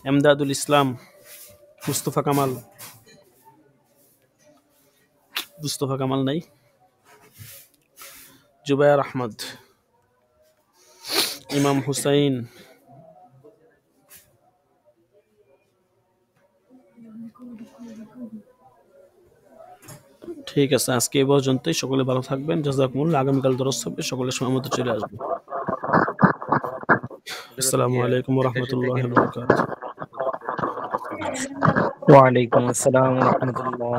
এমদাদুল ইসলাম, মুস্তফা কামাল নাই, জুবায়ের আহমদ, ইমাম হুসাইন, ঠিক আছে, আজকে এই পর্যন্তই। সকলে ভালো থাকবেন, জাযাকুমুল্লাহ। আগামীকাল দরস হবে, সকলের সময় মতো চলে আসবে। আসসালামু আলাইকুম ওয়া রাহমাতুল্লাহি ওয়া বারাকাতুহু। ওয়ালাইকুম আসসালাম ওয়া রাহমাতুল্লাহ।